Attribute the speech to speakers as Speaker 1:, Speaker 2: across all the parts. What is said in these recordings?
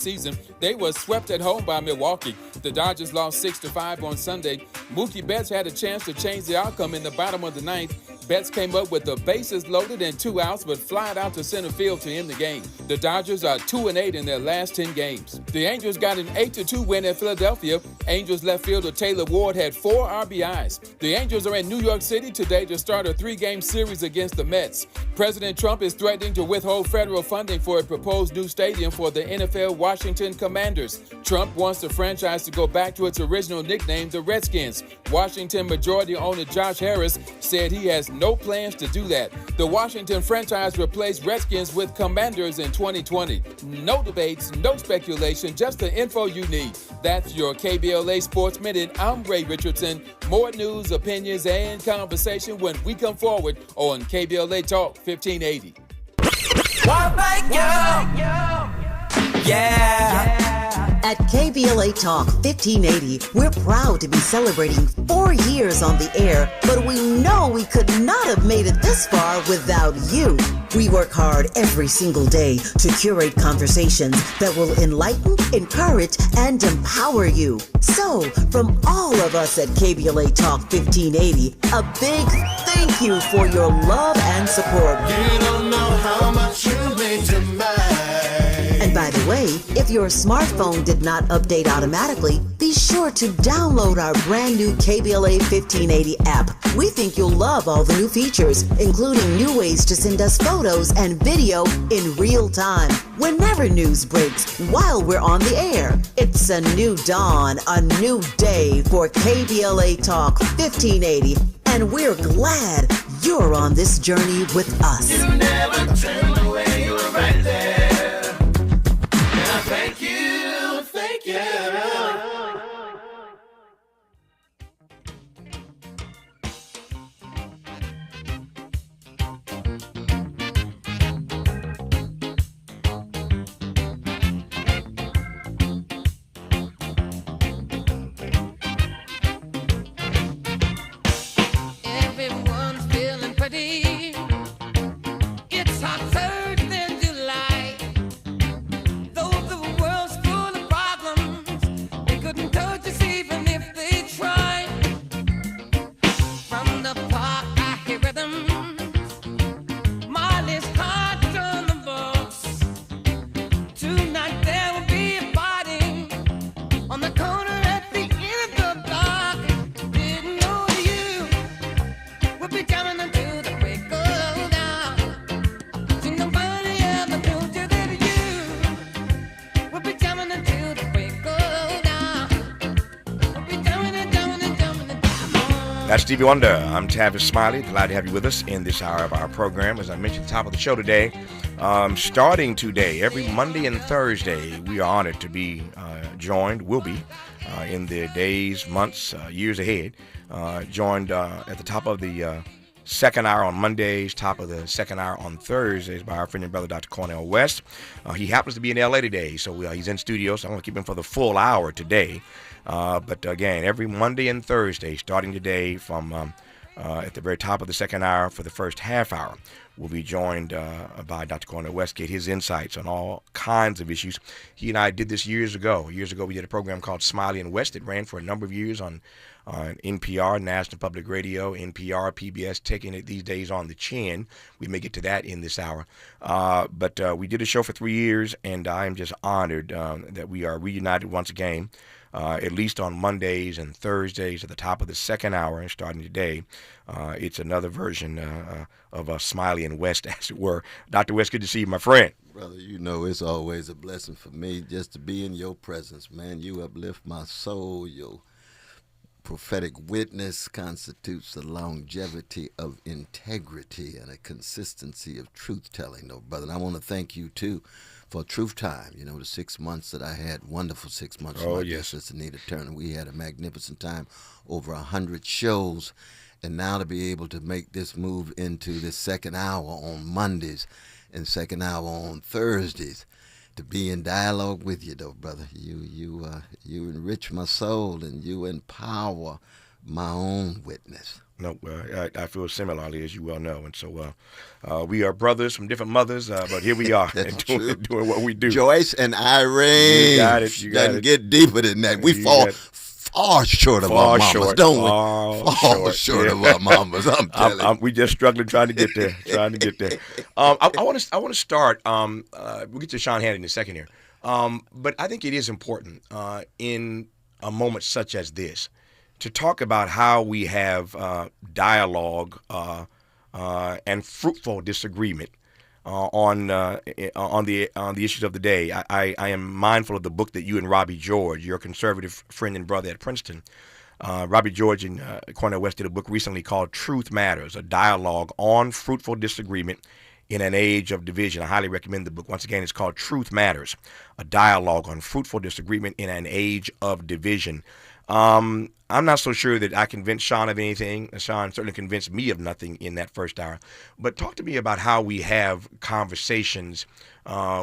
Speaker 1: season, they were swept at home by Milwaukee. The Dodgers lost 6-5 on Sunday. Mookie Betts had a chance to change the outcome in the bottom of the ninth. Betts came up with the bases loaded and 2 outs, but flied out to center field to end the game. The Dodgers are 2-8 in their last 10 games. The Angels got an 8-2 win at Philadelphia. Angels left fielder Taylor Ward had 4 RBIs. The Angels are in New York City today to start a 3-game series against the Mets. President Trump is threatening to withhold federal funding for a proposed new stadium for the NFL Washington Commanders. Trump wants the franchise to go back to its original nickname, the Redskins. Washington majority owner Josh Harris said he has no plans to do that. The Washington franchise replaced Redskins with Commanders in 2020. No debates, no speculation, just the info you need. That's your KBLA Sports Minute. I'm Ray Richardson. More news, opinions, and conversation when we come forward on KBLA Talk 1580.
Speaker 2: At KBLA Talk 1580, we're proud to be celebrating 4 years on the air, but we know we could not have made it this far without you. We work hard every single day to curate conversations that will enlighten, encourage, and empower you. So, from all of us at KBLA Talk 1580, a big thank you for your love and support.
Speaker 3: You don't know how much you mean to me.
Speaker 2: And by the way, if your smartphone did not update automatically, be sure to download our brand new KBLA 1580 app. We think you'll love all the new features, including new ways to send us photos and video in real time, whenever news breaks, while we're on the air. It's a new dawn, a new day for KBLA Talk 1580, and we're glad you're on this journey with us.
Speaker 3: You never turned away, you were right there. Thank you, thank you.
Speaker 4: Everyone's feeling pretty. It's hotter than July. Though the world's full of problems, they couldn't touch us even if they tried. From the park I hear rhythms, Molly's heart on the box. Tonight there will be a party on the corner at the end of the block. Didn't know you would be jamming until the break of dawn. See, nobody ever told you that you would be jamming until the break of dawn. Would be jamming and jamming and jamming and jamming.
Speaker 5: That's Stevie Wonder. I'm Tavis Smiley. Glad to have you with us in this hour of our program. As I mentioned at the top of the show today, starting today, every Monday and Thursday, we are honored to be will be in the days, months, years ahead, joined at the top of the second hour on Mondays, top of the second hour on Thursdays by our friend and brother, Dr. Cornel West. He happens to be in L.A. today, so he's in studio, so I'm going to keep him for the full hour today. But again, every Monday and Thursday, starting today from at the very top of the second hour for the first half hour, we'll be joined by Dr. Cornel West, get his insights on all kinds of issues. He and I did this years ago. Years ago, we did a program called Smiley and West. It ran for a number of years on NPR, National Public Radio, NPR, PBS, taking it these days on the chin. We may get to that in this hour. But we did a show for 3 years, and I am just honored that we are reunited once again. At least on Mondays and Thursdays at the top of the second hour, and starting today, it's another version of Smiley and West, as it were. Dr. West, good to see you, my friend.
Speaker 6: Brother, you know it's always a blessing for me just to be in your presence, man. You uplift my soul. Your prophetic witness constitutes the longevity of integrity and a consistency of truth-telling, though, brother. And I want to thank you, too, for Truth Time. You know, the 6 months that I had, wonderful 6 months.
Speaker 5: Oh,
Speaker 6: my
Speaker 5: yes.
Speaker 6: dear Sister Nita Turner. We had a magnificent time, over 100 shows. And now to be able to make this move into the second hour on Mondays and second hour on Thursdays, to be in dialogue with you, though, brother. You enrich my soul, and you empower my own witness.
Speaker 5: No, I feel similarly, as you well know. And so we are brothers from different mothers, but here we are doing what we do.
Speaker 6: Joyce and Irene.
Speaker 5: You got it. You got
Speaker 6: Doesn't
Speaker 5: it.
Speaker 6: get deeper than that. We fall far short of our mamas, don't we? Far short of our mamas, I'm telling you.
Speaker 5: We just struggling trying to get there. I want to start. We'll get to Sean Hannity in a second here. But I think it is important in a moment such as this to talk about how we have dialogue and fruitful disagreement on the issues of the day. I am mindful of the book that you and Robbie George, your conservative friend and brother at Princeton, Robbie George and Cornel West did a book recently called Truth Matters, a dialogue on fruitful disagreement in an age of division. I highly recommend the book. Once again, it's called Truth Matters, a dialogue on fruitful disagreement in an age of division. I'm not so sure that I convinced Sean of anything. Sean certainly convinced me of nothing in that first hour. But talk to me about how we have conversations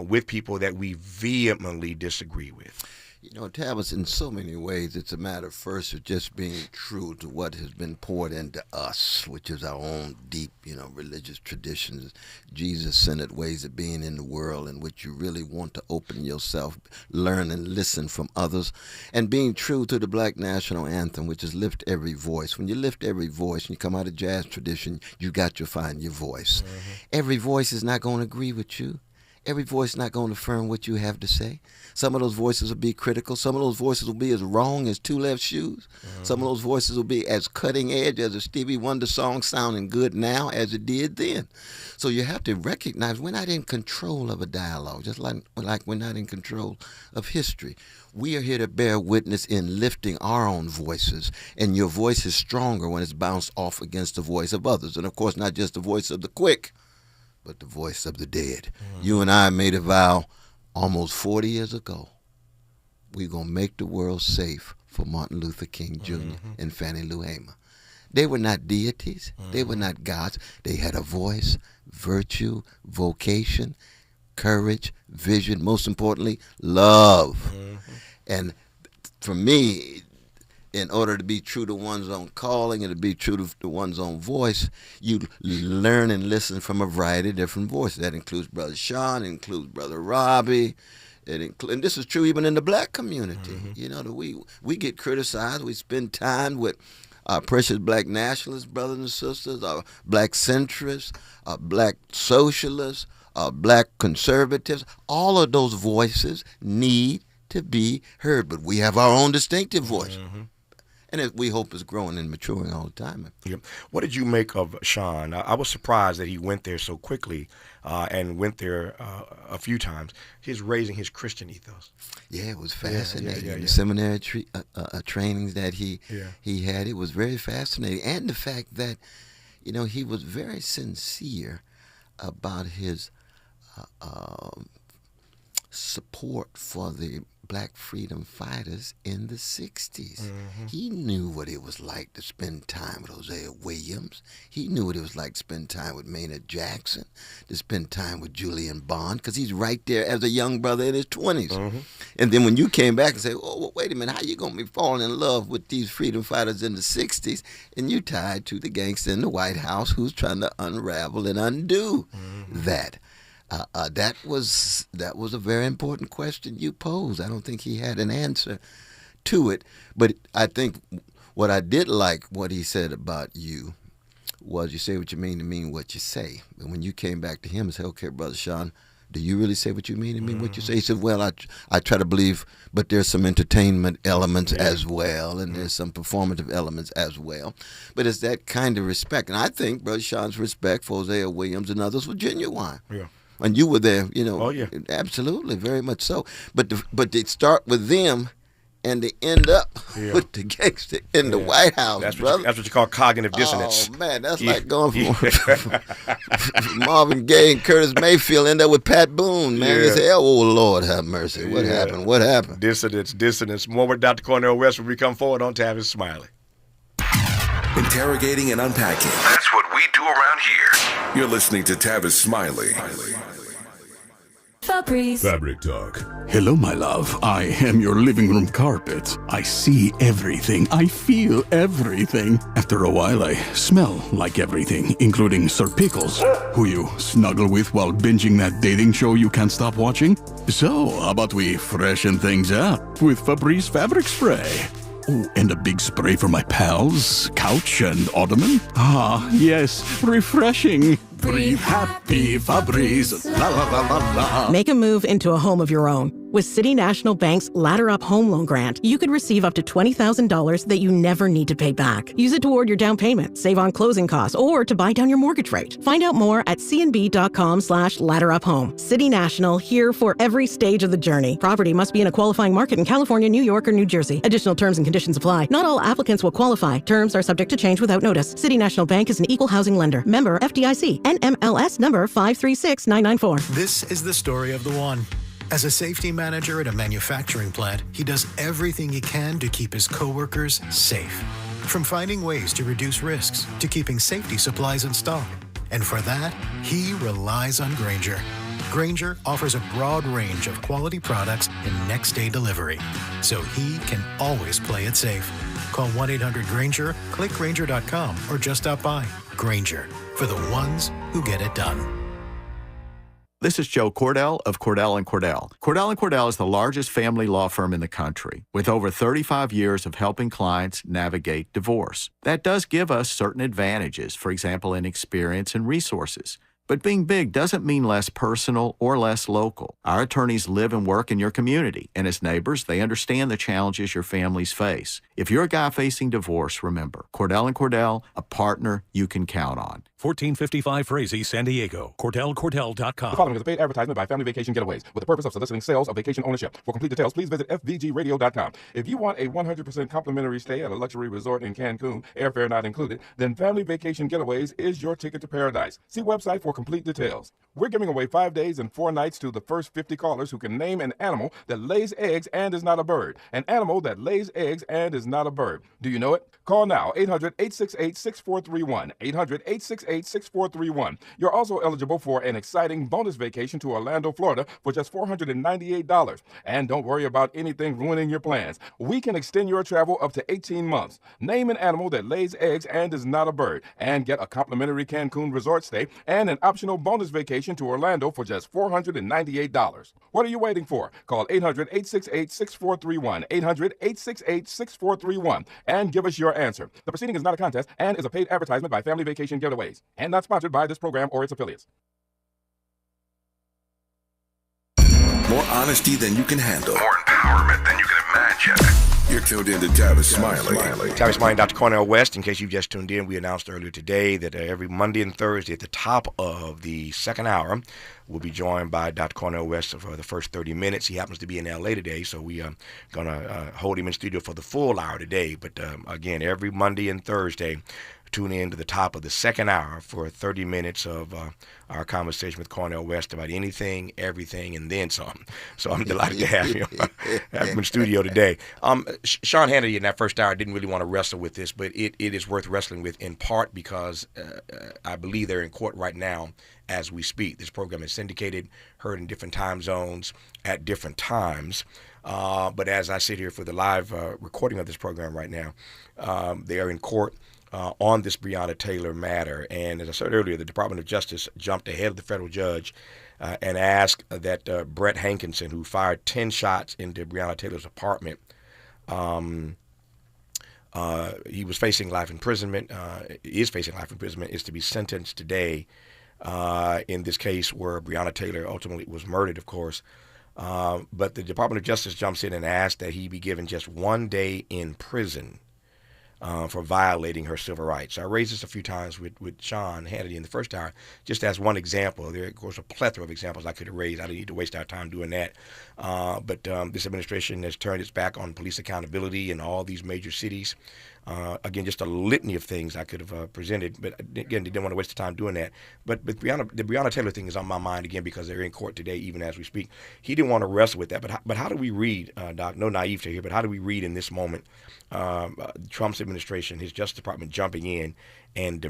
Speaker 5: with people that we vehemently disagree with.
Speaker 6: You know, Tavis, in so many ways, it's a matter first of just being true to what has been poured into us, which is our own deep, religious traditions, Jesus-centered ways of being in the world in which you really want to open yourself, learn and listen from others, and being true to the Black National Anthem, which is lift every voice. When you lift every voice and you come out of jazz tradition, you got to find your voice. Mm-hmm. Every voice is not going to agree with you. Every voice is not going to affirm what you have to say. Some of those voices will be critical. Some of those voices will be as wrong as Two Left Shoes. Mm-hmm. Some of those voices will be as cutting edge as a Stevie Wonder song sounding good now as it did then. So you have to recognize we're not in control of a dialogue, just like we're not in control of history. We are here to bear witness in lifting our own voices, and your voice is stronger when it's bounced off against the voice of others. And, of course, not just the voice of the quick, but the voice of the dead. Mm-hmm. You and I made a vow almost 40 years ago. We're going to make the world safe for Martin Luther King Jr. Mm-hmm. and Fannie Lou Hamer. They were not deities. Mm-hmm. They were not gods. They had a voice, virtue, vocation, courage, vision, most importantly, love. Mm-hmm. And for me, in order to be true to one's own calling and to be true to one's own voice, you learn and listen from a variety of different voices. That includes Brother Sean, it includes Brother Robbie, and this is true even in the black community. Mm-hmm. We get criticized. We spend time with our precious black nationalists, brothers and sisters, our black centrists, our black socialists, our black conservatives. All of those voices need to be heard, but we have our own distinctive voice. Mm-hmm. And we hope it's growing and maturing all the time.
Speaker 5: Yep. What did you make of Sean? I was surprised that he went there so quickly and went there a few times. He's raising his Christian ethos.
Speaker 6: Yeah, it was fascinating. Yeah. The seminary trainings that he had, it was very fascinating. And the fact that, he was very sincere about his support for the black freedom fighters in the 60s. Mm-hmm. He knew what it was like to spend time with Hosea Williams. He knew what it was like to spend time with Maynard Jackson, to spend time with Julian Bond, because he's right there as a young brother in his 20s. Mm-hmm. And then when you came back and said, oh, well, wait a minute, how you going to be falling in love with these freedom fighters in the 60s? And you tied to the gangster in the White House who's trying to unravel and undo that. That was a very important question you posed. I don't think he had an answer to it, but I think what I did like what he said about you was you say what you mean to mean what you say. And when you came back to him and said, okay, Brother Sean, do you really say what you mean to mean what you say? He said, well, I try to believe, but there's some entertainment elements as well, and there's some performative elements as well. But it's that kind of respect. And I think Brother Sean's respect for Hosea Williams and others was genuine. Yeah. And you were there, Oh, yeah. Absolutely, very much so. But they start with them, and they end up with the gangster in the White House,
Speaker 5: that's
Speaker 6: brother.
Speaker 5: That's what you call cognitive dissonance.
Speaker 6: Oh, man, that's like going from Marvin Gaye and Curtis Mayfield end up with Pat Boone, man. You say, oh, Lord have mercy. What happened? What happened?
Speaker 5: Dissonance. More with Dr. Cornel West when we come forward on Tavis Smiley.
Speaker 7: Interrogating and unpacking. That's what we do around here. You're listening to Tavis Smiley. Febreze.
Speaker 8: Fabric Talk.
Speaker 9: Hello, my love. I am your living room carpet. I see everything. I feel everything. After a while, I smell like everything, including Sir Pickles, who you snuggle with while binging that dating show you can't stop watching. So, how about we freshen things up with Febreze fabric spray? Oh, and a big spray for my pals, couch and ottoman. Ah, yes, refreshing. Breathe happy, Febreze. La la la la la.
Speaker 10: Make a move into a home of your own. With City National Bank's Ladder Up Home Loan Grant, you could receive up to $20,000 that you never need to pay back. Use it toward your down payment, save on closing costs, or to buy down your mortgage rate. Find out more at cnb.com/ladderuphome. City National, here for every stage of the journey. Property must be in a qualifying market in California, New York, or New Jersey. Additional terms and conditions apply. Not all applicants will qualify. Terms are subject to change without notice. City National Bank is an equal housing lender. Member FDIC. NMLS number 536994.
Speaker 11: This is the story of the one. As a safety manager at a manufacturing plant, he does everything he can to keep his coworkers safe. From finding ways to reduce risks to keeping safety supplies in stock. And for that, he relies on Grainger. Grainger offers a broad range of quality products and next-day delivery, so he can always play it safe. Call 1-800-GRAINGER, click Grainger.com, or just stop by. Grainger, for the ones who get it done.
Speaker 12: This is Joe Cordell of Cordell & Cordell. Cordell & Cordell is the largest family law firm in the country, with over 35 years of helping clients navigate divorce. That does give us certain advantages, for example, in experience and resources. But being big doesn't mean less personal or less local. Our attorneys live and work in your community, and as neighbors, they understand the challenges your families face. If you're a guy facing divorce, remember, Cordell & Cordell, a partner you can count on.
Speaker 8: 1455 Frazee, San Diego. CordellCordell.com.
Speaker 13: The following is a paid advertisement by Family Vacation Getaways with the purpose of soliciting sales of vacation ownership. For complete details, please visit fvgradio.com. If you want a 100% complimentary stay at a luxury resort in Cancun, airfare not included, then Family Vacation Getaways is your ticket to paradise. See website for complete details. We're giving away 5 days and 4 nights to the first 50 callers who can name an animal that lays eggs and is not a bird. An animal that lays eggs and is not a bird. Do you know it? Call now, 800-868-6431, 800-868-6431. You're also eligible for an exciting bonus vacation to Orlando, Florida for just $498. And don't worry about anything ruining your plans. We can extend your travel up to 18 months. Name an animal that lays eggs and is not a bird, and get a complimentary Cancun resort stay and an optional bonus vacation to Orlando for just $498. What are you waiting for? Call 800-868-6431, 800-868-6431, and give us your answer. The proceeding is not a contest and is a paid advertisement by Family Vacation Getaways and not sponsored by this program or its affiliates.
Speaker 14: More honesty than you can handle.
Speaker 15: More empowerment than you can imagine.
Speaker 14: You're tuned in to Tavis Smiley.
Speaker 5: Tavis Smiley and Dr. Cornel West. In case you just tuned in, we announced earlier today that every Monday and Thursday at the top of the second hour, we'll be joined by Dr. Cornel West for the first 30 minutes. He happens to be in L.A. today, so we are going to hold him in studio for the full hour today. But again, every Monday and Thursday, tune in to the top of the second hour for 30 minutes of our conversation with Cornel West about anything, everything, and then some. So I'm delighted to have him in studio today. Sean Hannity in that first hour didn't really want to wrestle with this, but it is worth wrestling with in part because I believe they're in court right now as we speak. This program is syndicated, heard in different time zones at different times. But as I sit here for the live recording of this program right now, they are in court on this Breonna Taylor matter. And as I said earlier, the Department of Justice jumped ahead of the federal judge and asked that Brett Hankinson, who fired 10 shots into Breonna Taylor's apartment, he was facing life imprisonment, is facing life imprisonment, is to be sentenced today in this case where Breonna Taylor ultimately was murdered, of course. But the Department of Justice jumps in and asks that he be given just 1 day in prison for violating her civil rights. I raised this a few times with Sean Hannity in the first hour, just as one example. There are, of course, a plethora of examples I could have raised. I didn't need to waste our time doing that. But this administration has turned its back on police accountability in all these major cities. Again, just a litany of things I could have presented, but again, didn't want to waste the time doing that. But the Breonna Taylor thing is on my mind again because they're in court today, even as we speak. He didn't want to wrestle with that, but how do we read, Doc? No naivete here, but how do we read in this moment Trump's administration, his Justice Department jumping in and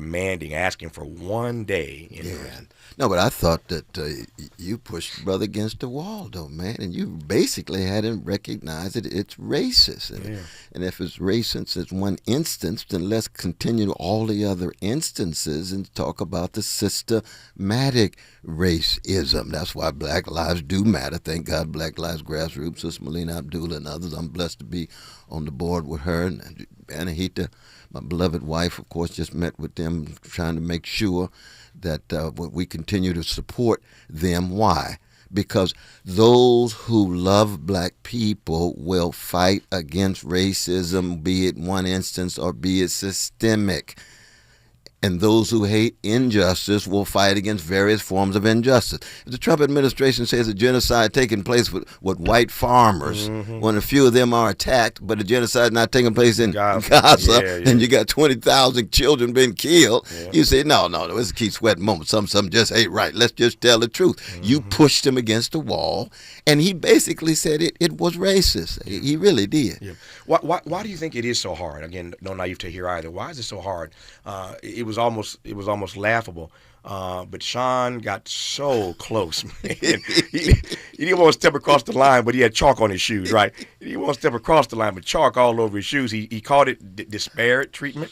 Speaker 5: asking for 1 day in prison.
Speaker 6: No, but I thought that you pushed brother against the wall, though, man, and you basically had him recognize that it's racist. And if it's racist as one instance, then let's continue all the other instances and talk about the systematic racism. That's why Black Lives do matter. Thank God Black Lives Grassroots, Sister Melina Abdullah and others. I'm blessed to be on the board with her. And Anahita, my beloved wife, of course, just met with them, trying to make sure that we continue to support them. Why? Because those who love black people will fight against racism, be it one instance or be it systemic. And those who hate injustice will fight against various forms of injustice. If the Trump administration says a genocide taking place with white farmers, when a few of them are attacked, but the genocide not taking place in Gaza, and you got 20,000 children being killed, you say, no, it's a Keith Sweat moment. Some just ain't right. Let's just tell the truth. You pushed him against the wall, and he basically said it was racist. He really did.
Speaker 5: Yeah. Why do you think it is so hard? Again, no naivete here either. Why is it so hard? It was almost laughable. But Sean got so close, man. He didn't want to step across the line, but he had chalk on his shoes, right? He didn't want to step across the line, but chalk all over his shoes. He called it disparate treatment.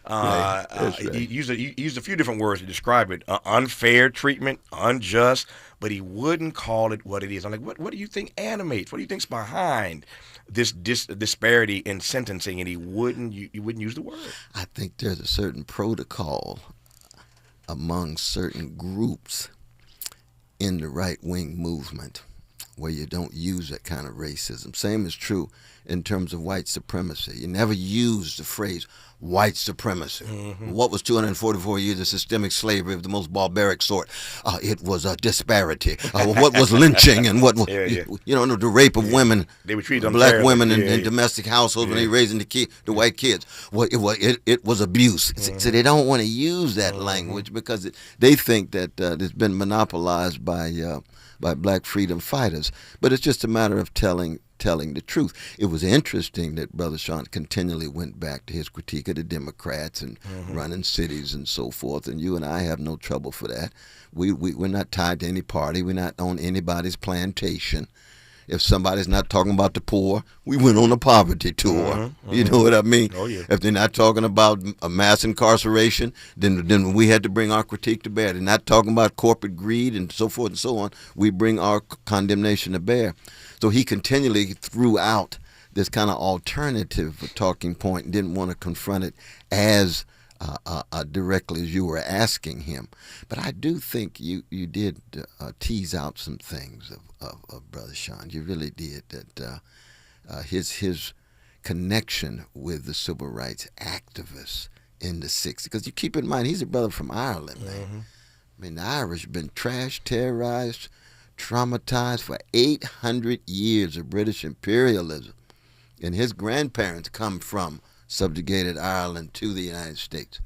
Speaker 5: He used a few different words to describe it: unfair treatment, unjust. But he wouldn't call it what it is. I'm like, what do you think animates? What do you think's behind this disparity in sentencing? And he wouldn't use the word.
Speaker 6: I think there's a certain protocol among certain groups in the right-wing movement where you don't use that kind of racism. Same is true in terms of white supremacy. You never use the phrase white supremacy. What was 244 years of systemic slavery of the most barbaric sort? It was a disparity. What was lynching and what, the rape of women,
Speaker 5: they were treated
Speaker 6: black women in domestic households when they raising the white kids. Well, it was abuse. So they don't want to use that language because they think that it's been monopolized by black freedom fighters. But it's just a matter of telling the truth. It was interesting that Brother Sean continually went back to his critique of the Democrats and running cities and so forth, and you and I have no trouble for that. We're not tied to any party. We're not on anybody's plantation. If somebody's not talking about the poor, we went on a poverty tour. You know what I mean?
Speaker 5: Oh, yeah.
Speaker 6: If they're not talking about a mass incarceration, then we had to bring our critique to bear. They're not talking about corporate greed and so forth and so on. We bring our condemnation to bear. So he continually threw out this kind of alternative talking point and didn't want to confront it as directly as you were asking him. But I do think you did tease out some things of Brother Sean. You really did. That his connection with the civil rights activists in the 60s. Because you keep in mind, he's a brother from Ireland, man. I mean, the Irish have been trashed, terrorized, traumatized for 800 years of British imperialism. And his grandparents come from subjugated Ireland to the United States.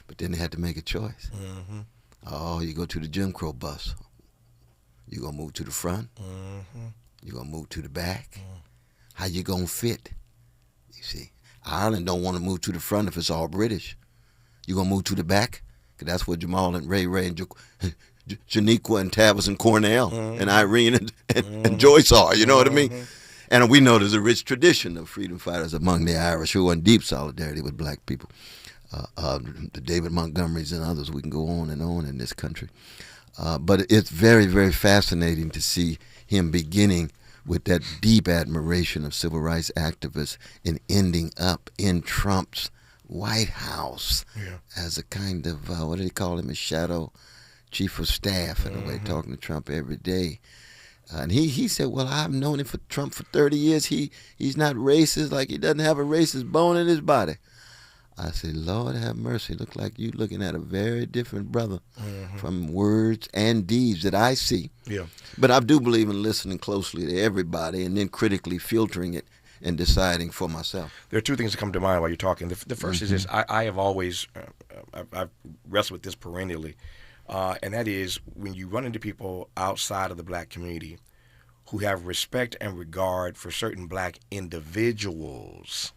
Speaker 6: But then they had to make a choice. Oh, you go to the Jim Crow bus. You gonna move to the front? You gonna move to the back? How you gonna fit? You see, Ireland don't want to move to the front if it's all British. You gonna move to the back? Because that's where Jamal and Ray and Janiqua and Tavis and Cornell and Irene and Joyce are. You know what I mean? And we know there's a rich tradition of freedom fighters among the Irish who are in deep solidarity with black people. The David Montgomerys and others, we can go on in this country. But it's very, very fascinating to see him beginning with that deep admiration of civil rights activists and ending up in Trump's White House as a kind of, what do they call him, a shadow chief of staff in a way, talking to Trump every day. And he said, well, I've known him for Trump for 30 years. He's not racist, like he doesn't have a racist bone in his body. I said, Lord have mercy. Look like you looking at a very different brother from words and deeds that I see.
Speaker 5: Yeah.
Speaker 6: But I do believe in listening closely to everybody and then critically filtering it and deciding for myself.
Speaker 5: There are two things that come to mind while you're talking. The first is this. I have always, I've wrestled with this perennially. And that is when you run into people outside of the black community who have respect and regard for certain black individuals,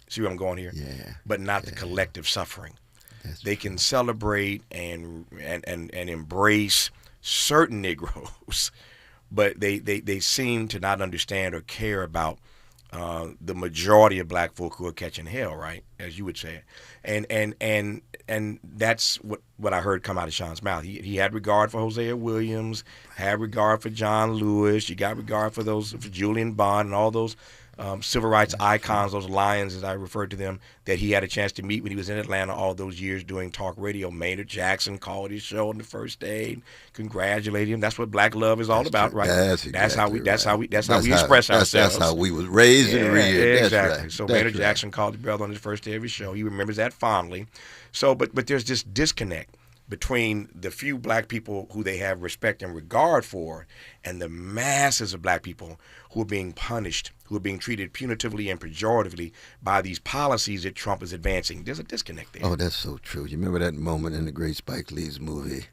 Speaker 5: See where I'm going here?
Speaker 6: Yeah.
Speaker 5: But not the collective suffering. They can celebrate and embrace certain Negroes, but they seem to not understand or care about the majority of black folk who are catching hell, right, as you would say. And that's what I heard come out of Sean's mouth. He had regard for Hosea Williams, had regard for John Lewis. You got regard for Julian Bond and all those civil rights icons, those lions, as I referred to them, that he had a chance to meet when he was in Atlanta all those years doing talk radio. Maynard Jackson called his show on the first day, congratulated him. That's what black love is all about, right? That's how we express ourselves.
Speaker 6: That's how we was raised and reared.
Speaker 5: Exactly.
Speaker 6: That's right.
Speaker 5: So Maynard Jackson called his brother on his first day of his show. He remembers that fondly. So, but there's this disconnect between the few black people who they have respect and regard for and the masses of black people who are being punished, who are being treated punitively and pejoratively by these policies that Trump is advancing. There's a disconnect there.
Speaker 6: Oh, that's so true. You remember that moment in the great Spike Lee's movie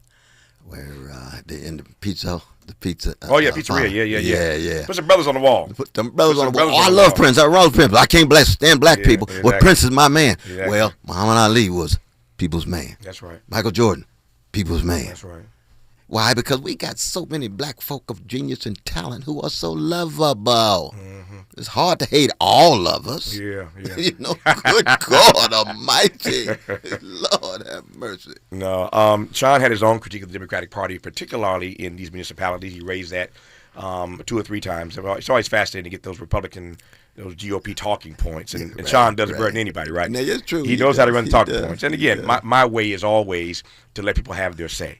Speaker 6: where they in the pizza. Pizzeria. Yeah.
Speaker 5: Put some brothers on the wall.
Speaker 6: Put them brothers on the wall. Oh, I love Prince. I love Prince. I can't stand black people. Exactly. Well, Prince is my man. Exactly. Well, Muhammad Ali was people's man.
Speaker 5: That's right.
Speaker 6: Michael Jordan, people's man.
Speaker 5: That's right.
Speaker 6: Why? Because we got so many black folk of genius and talent who are so lovable. Mm-hmm. It's hard to hate all of us.
Speaker 5: Yeah.
Speaker 6: You know, good God Almighty. Lord have mercy.
Speaker 5: No, Sean had his own critique of the Democratic Party, particularly in these municipalities. He raised that 2 or 3 times. It's always fascinating to get those those GOP talking points, and Sean doesn't burden anybody, right?
Speaker 6: No, it's true.
Speaker 5: He knows how to run the talking points. And again, my way is always to let people have their say.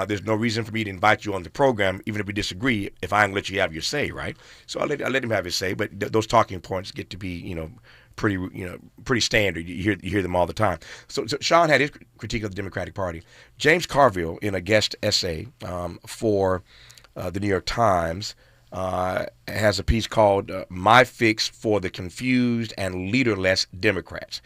Speaker 5: There's no reason for me to invite you on the program, even if we disagree, if I can let you have your say, right? So I let him have his say, but those talking points get to be, pretty standard. You hear them all the time. So Sean had his critique of the Democratic Party. James Carville, in a guest essay for the New York Times, has a piece called My Fix for the Confused and Leaderless Democrats.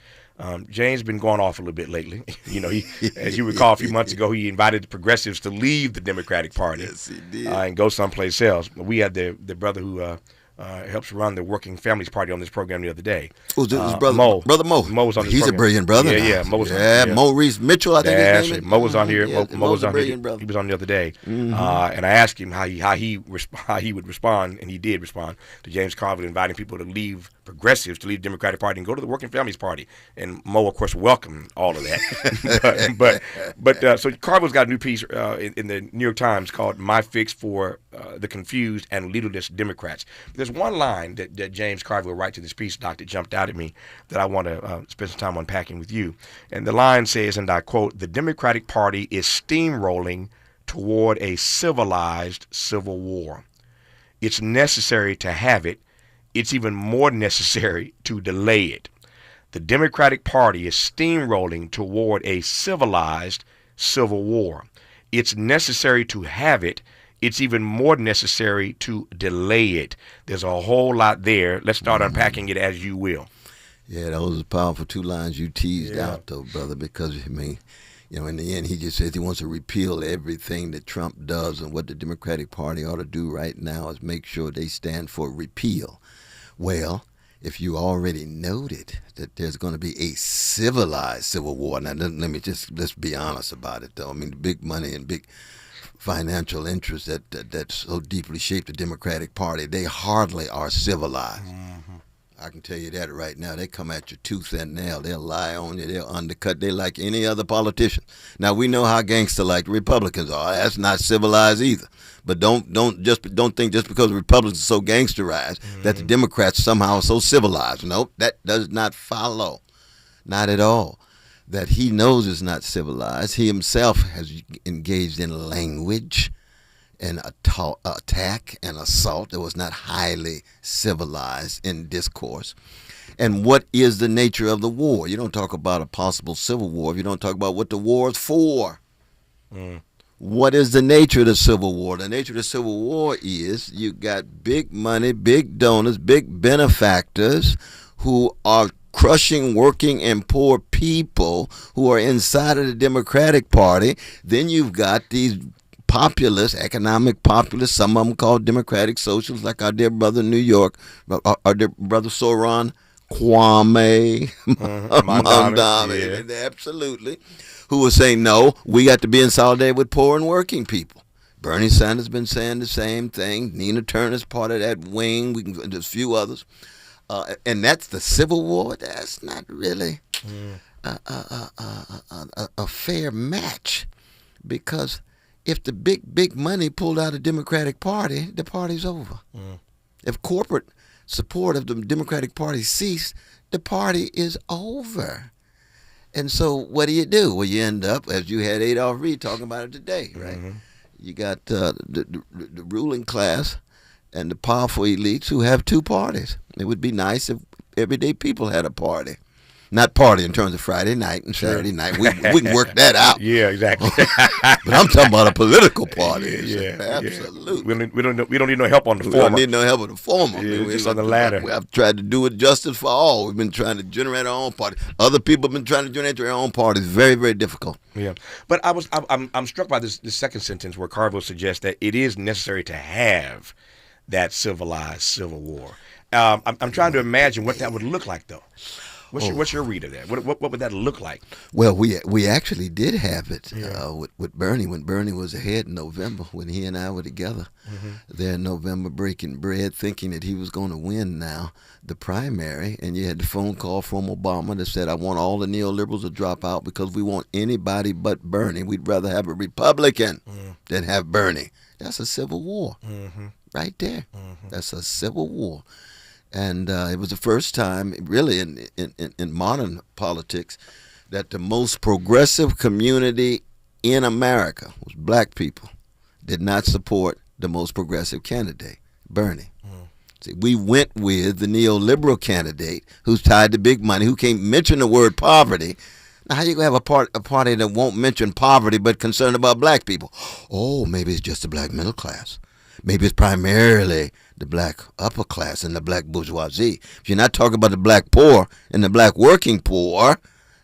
Speaker 5: James been going off a little bit lately. He, as you recall, a few months ago, he invited the progressives to leave the Democratic Party.
Speaker 6: Yes, he did.
Speaker 5: And go someplace else. We had the brother who helps run the Working Families Party on this program the other day.
Speaker 6: Who's his brother? Mo. Brother Mo.
Speaker 5: Mo was on this
Speaker 6: He's
Speaker 5: program.
Speaker 6: A brilliant brother.
Speaker 5: Yeah, Mo was on here.
Speaker 6: Maurice Mitchell, I think his name is.
Speaker 5: Mo was on here. Mo was on here.
Speaker 6: Brother.
Speaker 5: He was on the other day. Mm-hmm. And I asked him how he would respond, and he did respond to James Carville inviting people to leave progressives to leave the Democratic Party and go to the Working Families Party. And Mo, of course, welcomed all of that. but so Carville's got a new piece in the New York Times called My Fix for the Confused and Leaderless Democrats. There's one line that James Carville writes in this piece, Doc, that jumped out at me that I want to spend some time unpacking with you. And the line says, and I quote, "The Democratic Party is steamrolling toward a civilized civil war. It's necessary to have it. It's even more necessary to delay it. The Democratic Party is steamrolling toward a civilized civil war. It's necessary to have it. It's even more necessary to delay it." There's a whole lot there. Let's start unpacking it as you will.
Speaker 6: Yeah, those are powerful 2 lines you teased out, though, brother, because, in the end, he just says he wants to repeal everything that Trump does, and what the Democratic Party ought to do right now is make sure they stand for repeal. Well, if you already noted that there's going to be a civilized civil war, now let's be honest about it, though. I mean, the big money and big financial interests that so deeply shape the Democratic Party, they hardly are civilized. Mm-hmm. I can tell you that right now. They come at you tooth and nail. They'll lie on you. They'll undercut. They like any other politician. Now, we know how gangster-like the Republicans are. That's not civilized either. But don't think just because the Republicans are so gangsterized that the Democrats somehow are so civilized. Nope, that does not follow. Not at all. That he knows is not civilized. He himself has engaged in language and attack and assault that was not highly civilized in discourse. And what is the nature of the war? You don't talk about a possible civil war if you don't talk about what the war is for. What is the nature of the Civil War? The nature of the Civil War is you got big money, big donors, big benefactors who are crushing working and poor people who are inside of the Democratic Party. Then you've got these populists, economic populists, some of them called democratic socialists, like our dear brother in New York, our dear brother Soron Kwame,
Speaker 5: Mamdani,
Speaker 6: absolutely, who was saying, no, we got to be in solidarity with poor and working people. Bernie Sanders been saying the same thing. Nina Turner's part of that wing. There's a few others. And that's the Civil War. That's not really a fair match, because if the big money pulled out the Democratic Party, the party's over. If corporate support of the Democratic Party ceased, the party is over. And so what do? Well, you end up, as you had Adolph Reed talking about it today, right? You got the ruling class and the powerful elites who have two parties. It would be nice if everyday people had a party. Not party in terms of Friday night and Saturday night. We can work that out.
Speaker 5: Yeah, exactly.
Speaker 6: But I'm talking about a political party.
Speaker 5: Yeah,
Speaker 6: absolutely.
Speaker 5: We don't need no help on the former.
Speaker 6: We don't need no help on the former.
Speaker 5: Yeah, just on the latter.
Speaker 6: I've tried to do it justice for all. We've been trying to generate our own party. Other people have been trying to generate their own parties. Very, very difficult.
Speaker 5: Yeah, but I'm struck by this second sentence where Carville suggests that it is necessary to have that civilized civil war. I'm trying to imagine what that would look like, though. What's your read of that? What would that look like?
Speaker 6: Well, we actually did have it with Bernie when Bernie was ahead in November, when he and I were together there in November breaking bread, thinking that he was going to win now the primary. And you had the phone call from Obama that said, I want all the neoliberals to drop out because we want anybody but Bernie. We'd rather have a Republican than have Bernie. That's a civil war right there. That's a civil war. And it was the first time, really, in modern politics, that the most progressive community in America was black people did not support the most progressive candidate, Bernie. See, we went with the neoliberal candidate who's tied to big money, who can't mention the word poverty. Now, how you gonna have a party that won't mention poverty but concerned about black people? Oh, maybe it's just the black middle class. Maybe it's primarily the black upper class and the black bourgeoisie. If you're not talking about the black poor and the black working poor,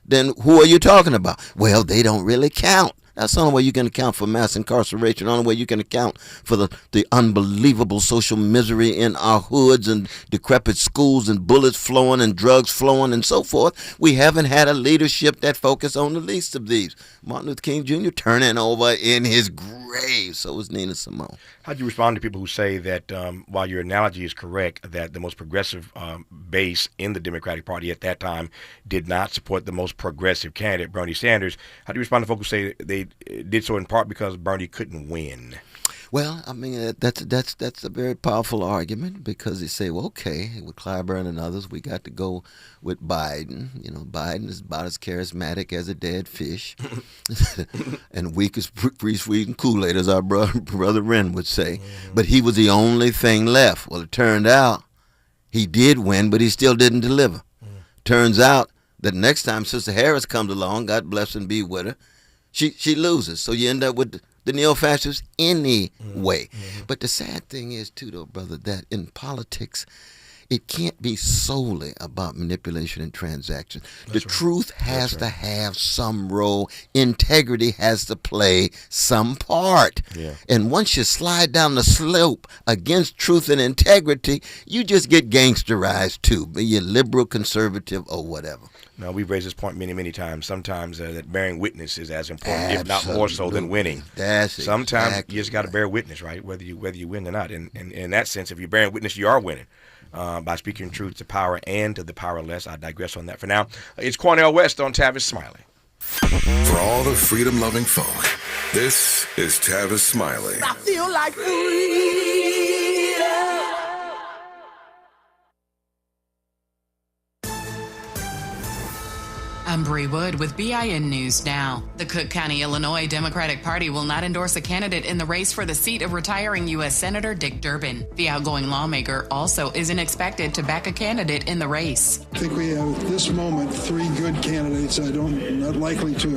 Speaker 6: then who are you talking about? Well, they don't really count. That's the only way you can account for mass incarceration, the only way you can account for the unbelievable social misery in our hoods and decrepit schools and bullets flowing and drugs flowing and so forth. We haven't had a leadership that focused on the least of these. Martin Luther King Jr. turning over in his grave. So was Nina Simone.
Speaker 5: How do you respond to people who say that while your analogy is correct, that the most progressive base in the Democratic Party at that time did not support the most progressive candidate, Bernie Sanders? How do you respond to folks who say they did so in part because Bernie couldn't win?
Speaker 6: Well, I mean, that's a very powerful argument, because they say, well, okay, with Clyburn and others, we got to go with Biden. You know, Biden is about as charismatic as a dead fish and weak as free-sweetened Kool-Aid, as our brother Wren would say. But he was the only thing left. Well, it turned out he did win, but he still didn't deliver. Turns out that next time Sister Harris comes along, God bless and be with her, she loses. So you end up with the neo-fascists anyway. But the sad thing is, too, though, brother, that in politics, it can't be solely about manipulation and transaction. The truth has to have some role. Integrity has to play some part. And once you slide down the slope against truth and integrity, you just get gangsterized, too, be you liberal, conservative, or whatever.
Speaker 5: Now, we've raised this point many, many times. Sometimes that bearing witness is as important, if not more so, than winning. Sometimes you just got to bear witness, right? Whether you win or not. And in that sense, if you're bearing witness, you are winning. By speaking truth to power and to the powerless. I digress on that for now. It's Cornel West on Tavis Smiley.
Speaker 14: For all the freedom-loving folk, this is Tavis Smiley.
Speaker 3: I feel like freedom.
Speaker 7: I'm Bree Wood with BIN News Now. The Cook County, Illinois Democratic Party will not endorse a candidate in the race for the seat of retiring U.S. Senator Dick Durbin. The outgoing lawmaker also isn't expected to back a candidate in the race.
Speaker 16: I think we have at this moment 3 good candidates not likely to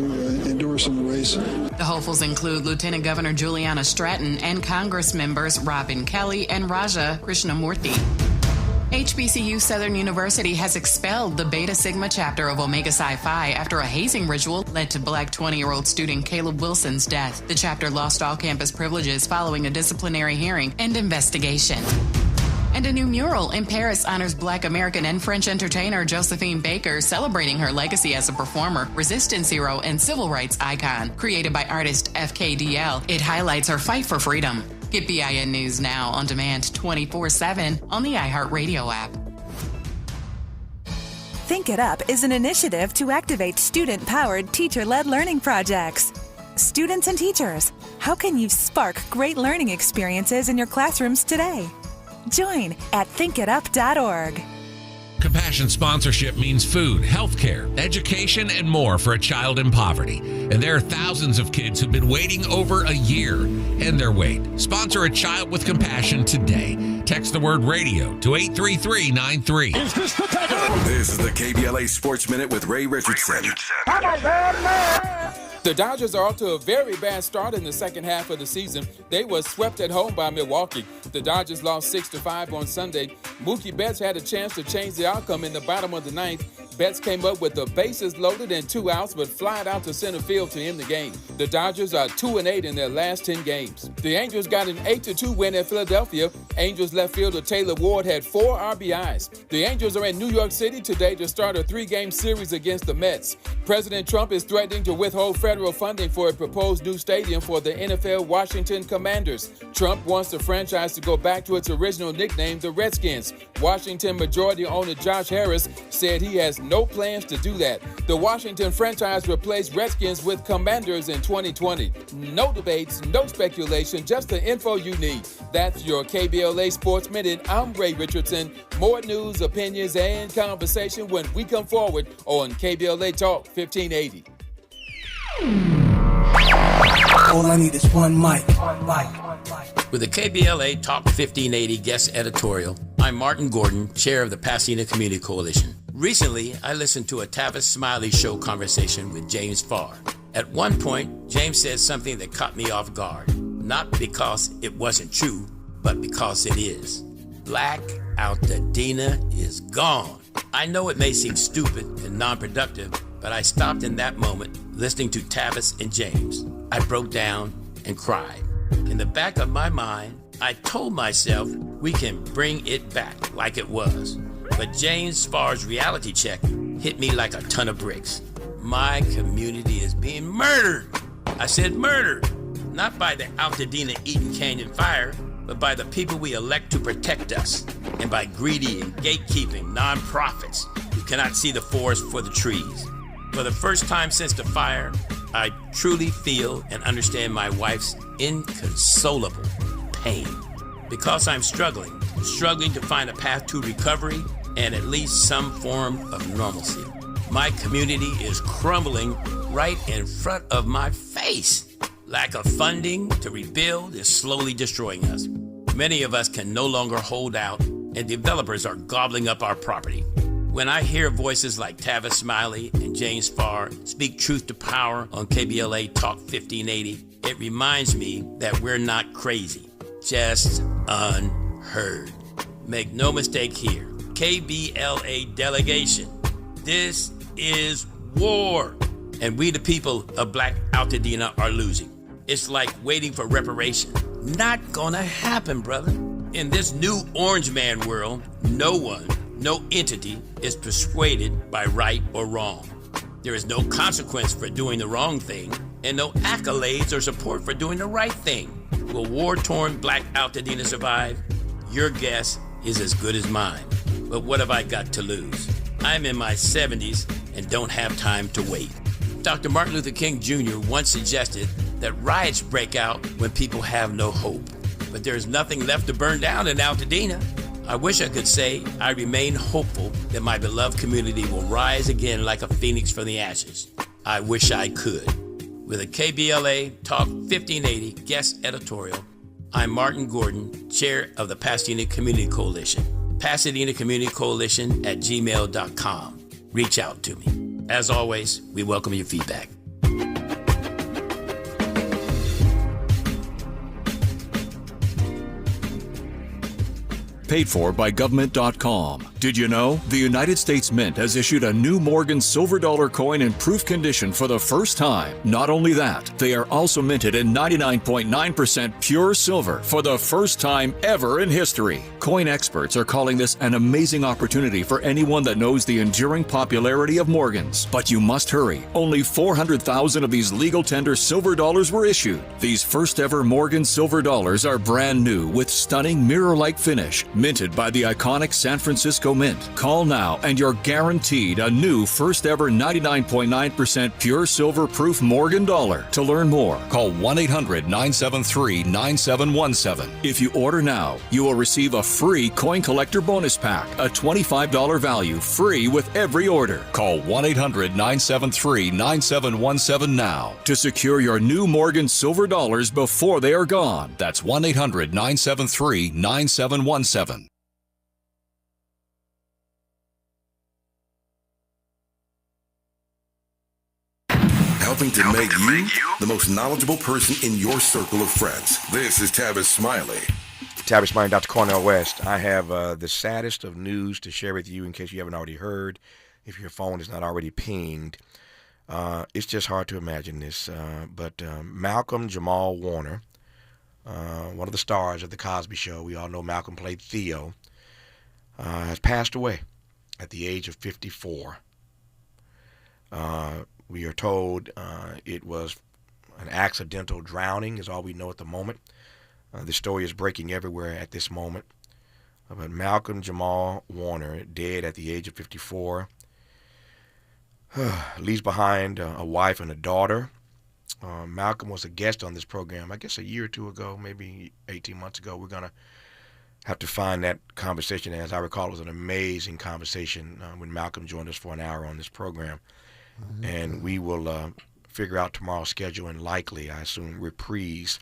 Speaker 16: endorse in the race.
Speaker 7: The hopefuls include Lieutenant Governor Juliana Stratton and Congress members Robin Kelly and Raja Krishnamurthy. HBCU Southern University has expelled the Beta Sigma chapter of Omega Psi Phi after a hazing ritual led to black 20-year-old student Caleb Wilson's death. The chapter lost all campus privileges following a disciplinary hearing and investigation. And a new mural in Paris honors Black American and French entertainer Josephine Baker, celebrating her legacy as a performer, resistance hero, and civil rights icon. Created by artist FKDL, it highlights her fight for freedom. Get BIN News Now on demand 24/7 on the iHeartRadio app.
Speaker 17: Think It Up is an initiative to activate student-powered, teacher-led learning projects. Students and teachers, how can you spark great learning experiences in your classrooms today? Join at thinkitup.org.
Speaker 18: Compassion sponsorship means food, healthcare, education, and more for a child in poverty. And there are thousands of kids who've been waiting over a year. End their wait. Sponsor a child with compassion today. Text the word radio to 83393.
Speaker 14: Is this the tackle? This is the KBLA Sports Minute with Ray Richardson.
Speaker 1: The Dodgers are off to a very bad start in the second half of the season. They were swept at home by Milwaukee. The Dodgers lost 6-5 on Sunday. Mookie Betts had a chance to change the outcome in the bottom of the ninth. Betts came up with the bases loaded and 2 outs, but flied out to center field to end the game. The Dodgers are 2-8 in their last 10 games. The Angels got an 8-2 win at Philadelphia. Angels left fielder Taylor Ward had 4 RBIs. The Angels are in New York City today to start a 3-game series against the Mets. President Trump is threatening to withhold federal funding for a proposed new stadium for the NFL Washington Commanders. Trump wants the franchise to go back to its original nickname, the Redskins. Washington majority owner Josh Harris said he has no plans to do that. The Washington franchise replaced Redskins with Commanders in 2020. No debates, no speculation, just the info you need. That's your KBLA Sports Minute. I'm Ray Richardson. More news, opinions, and conversation when we come forward on KBLA Talk 1580.
Speaker 19: All I need is one mic.
Speaker 20: With the KBLA Talk 1580 guest editorial, I'm Martin Gordon, chair of the Pasadena Community Coalition. Recently, I listened to a Tavis Smiley show conversation with James Farr. At one point, James said something that caught me off guard. Not because it wasn't true, but because it is. Black Altadena is gone. I know it may seem stupid and non-productive, but I stopped in that moment listening to Tavis and James. I broke down and cried. In the back of my mind, I told myself we can bring it back like it was. But James Farr's reality check hit me like a ton of bricks. My community is being murdered. I said murdered, not by the Altadena Eaton Canyon fire, but by the people we elect to protect us, and by greedy and gatekeeping nonprofits who cannot see the forest for the trees. For the first time since the fire, I truly feel and understand my wife's inconsolable pain. Because I'm struggling to find a path to recovery and at least some form of normalcy. My community is crumbling right in front of my face. Lack of funding to rebuild is slowly destroying us. Many of us can no longer hold out, and developers are gobbling up our property. When I hear voices like Tavis Smiley and James Farr speak truth to power on KBLA Talk 1580, it reminds me that we're not crazy, just unheard. Make no mistake here, KBLA delegation, this is war, and we the people of Black Altadena are losing. It's like waiting for reparation. Not gonna happen, brother. In this new orange man world, no one, no entity is persuaded by right or wrong. There is no consequence for doing the wrong thing, and no accolades or support for doing the right thing. Will war-torn Black Altadena survive? Your guess is as good as mine. But what have I got to lose? I'm in my 70s and don't have time to wait. Dr. Martin Luther King Jr. once suggested that riots break out when people have no hope. But there's nothing left to burn down in Altadena. I wish I could say I remain hopeful that my beloved community will rise again like a phoenix from the ashes. I wish I could. With a KBLA Talk 1580 guest editorial, I'm Martin Gordon, chair of the Pasadena Community Coalition. Pasadena Community Coalition at gmail.com. Reach out to me. As always, we welcome your feedback.
Speaker 21: Paid for by government.com. Did you know? The United States Mint has issued a new Morgan silver dollar coin in proof condition for the first time. Not only that, they are also minted in 99.9% pure silver for the first time ever in history. Coin experts are calling this an amazing opportunity for anyone that knows the enduring popularity of Morgans. But you must hurry. Only 400,000 of these legal tender silver dollars were issued. These first ever Morgan silver dollars are brand new with stunning mirror-like finish, minted by the iconic San Francisco Mint. Call now and you're guaranteed a new first ever 99.9% pure silver proof Morgan dollar. To learn more, call 1-800-973-9717. If you order now, you will receive a free coin collector bonus pack, a $25 value, free with every order. Call 1-800-973-9717 now to secure your new Morgan silver dollars before they are gone. That's 1-800-973-9717.
Speaker 14: Helping to make you the most knowledgeable person in your circle of friends. This is Tavis Smiley.
Speaker 5: Tavis Smiley, Dr. Cornel West. I have the saddest of news to share with you in case you haven't already heard, if your phone is not already pinged. It's just hard to imagine this, but Malcolm Jamal Warner, one of the stars of The Cosby Show, we all know Malcolm played Theo, has passed away at the age of 54. We are told it was an accidental drowning is all we know at the moment. The story is breaking everywhere at this moment. But Malcolm Jamal Warner, dead at the age of 54, leaves behind a wife and a daughter. Malcolm was a guest on this program, I guess a year or two ago, maybe 18 months ago. We're going to have to find that conversation. As I recall, it was an amazing conversation when Malcolm joined us for an hour on this program. And we will figure out tomorrow's schedule and likely, I assume, reprise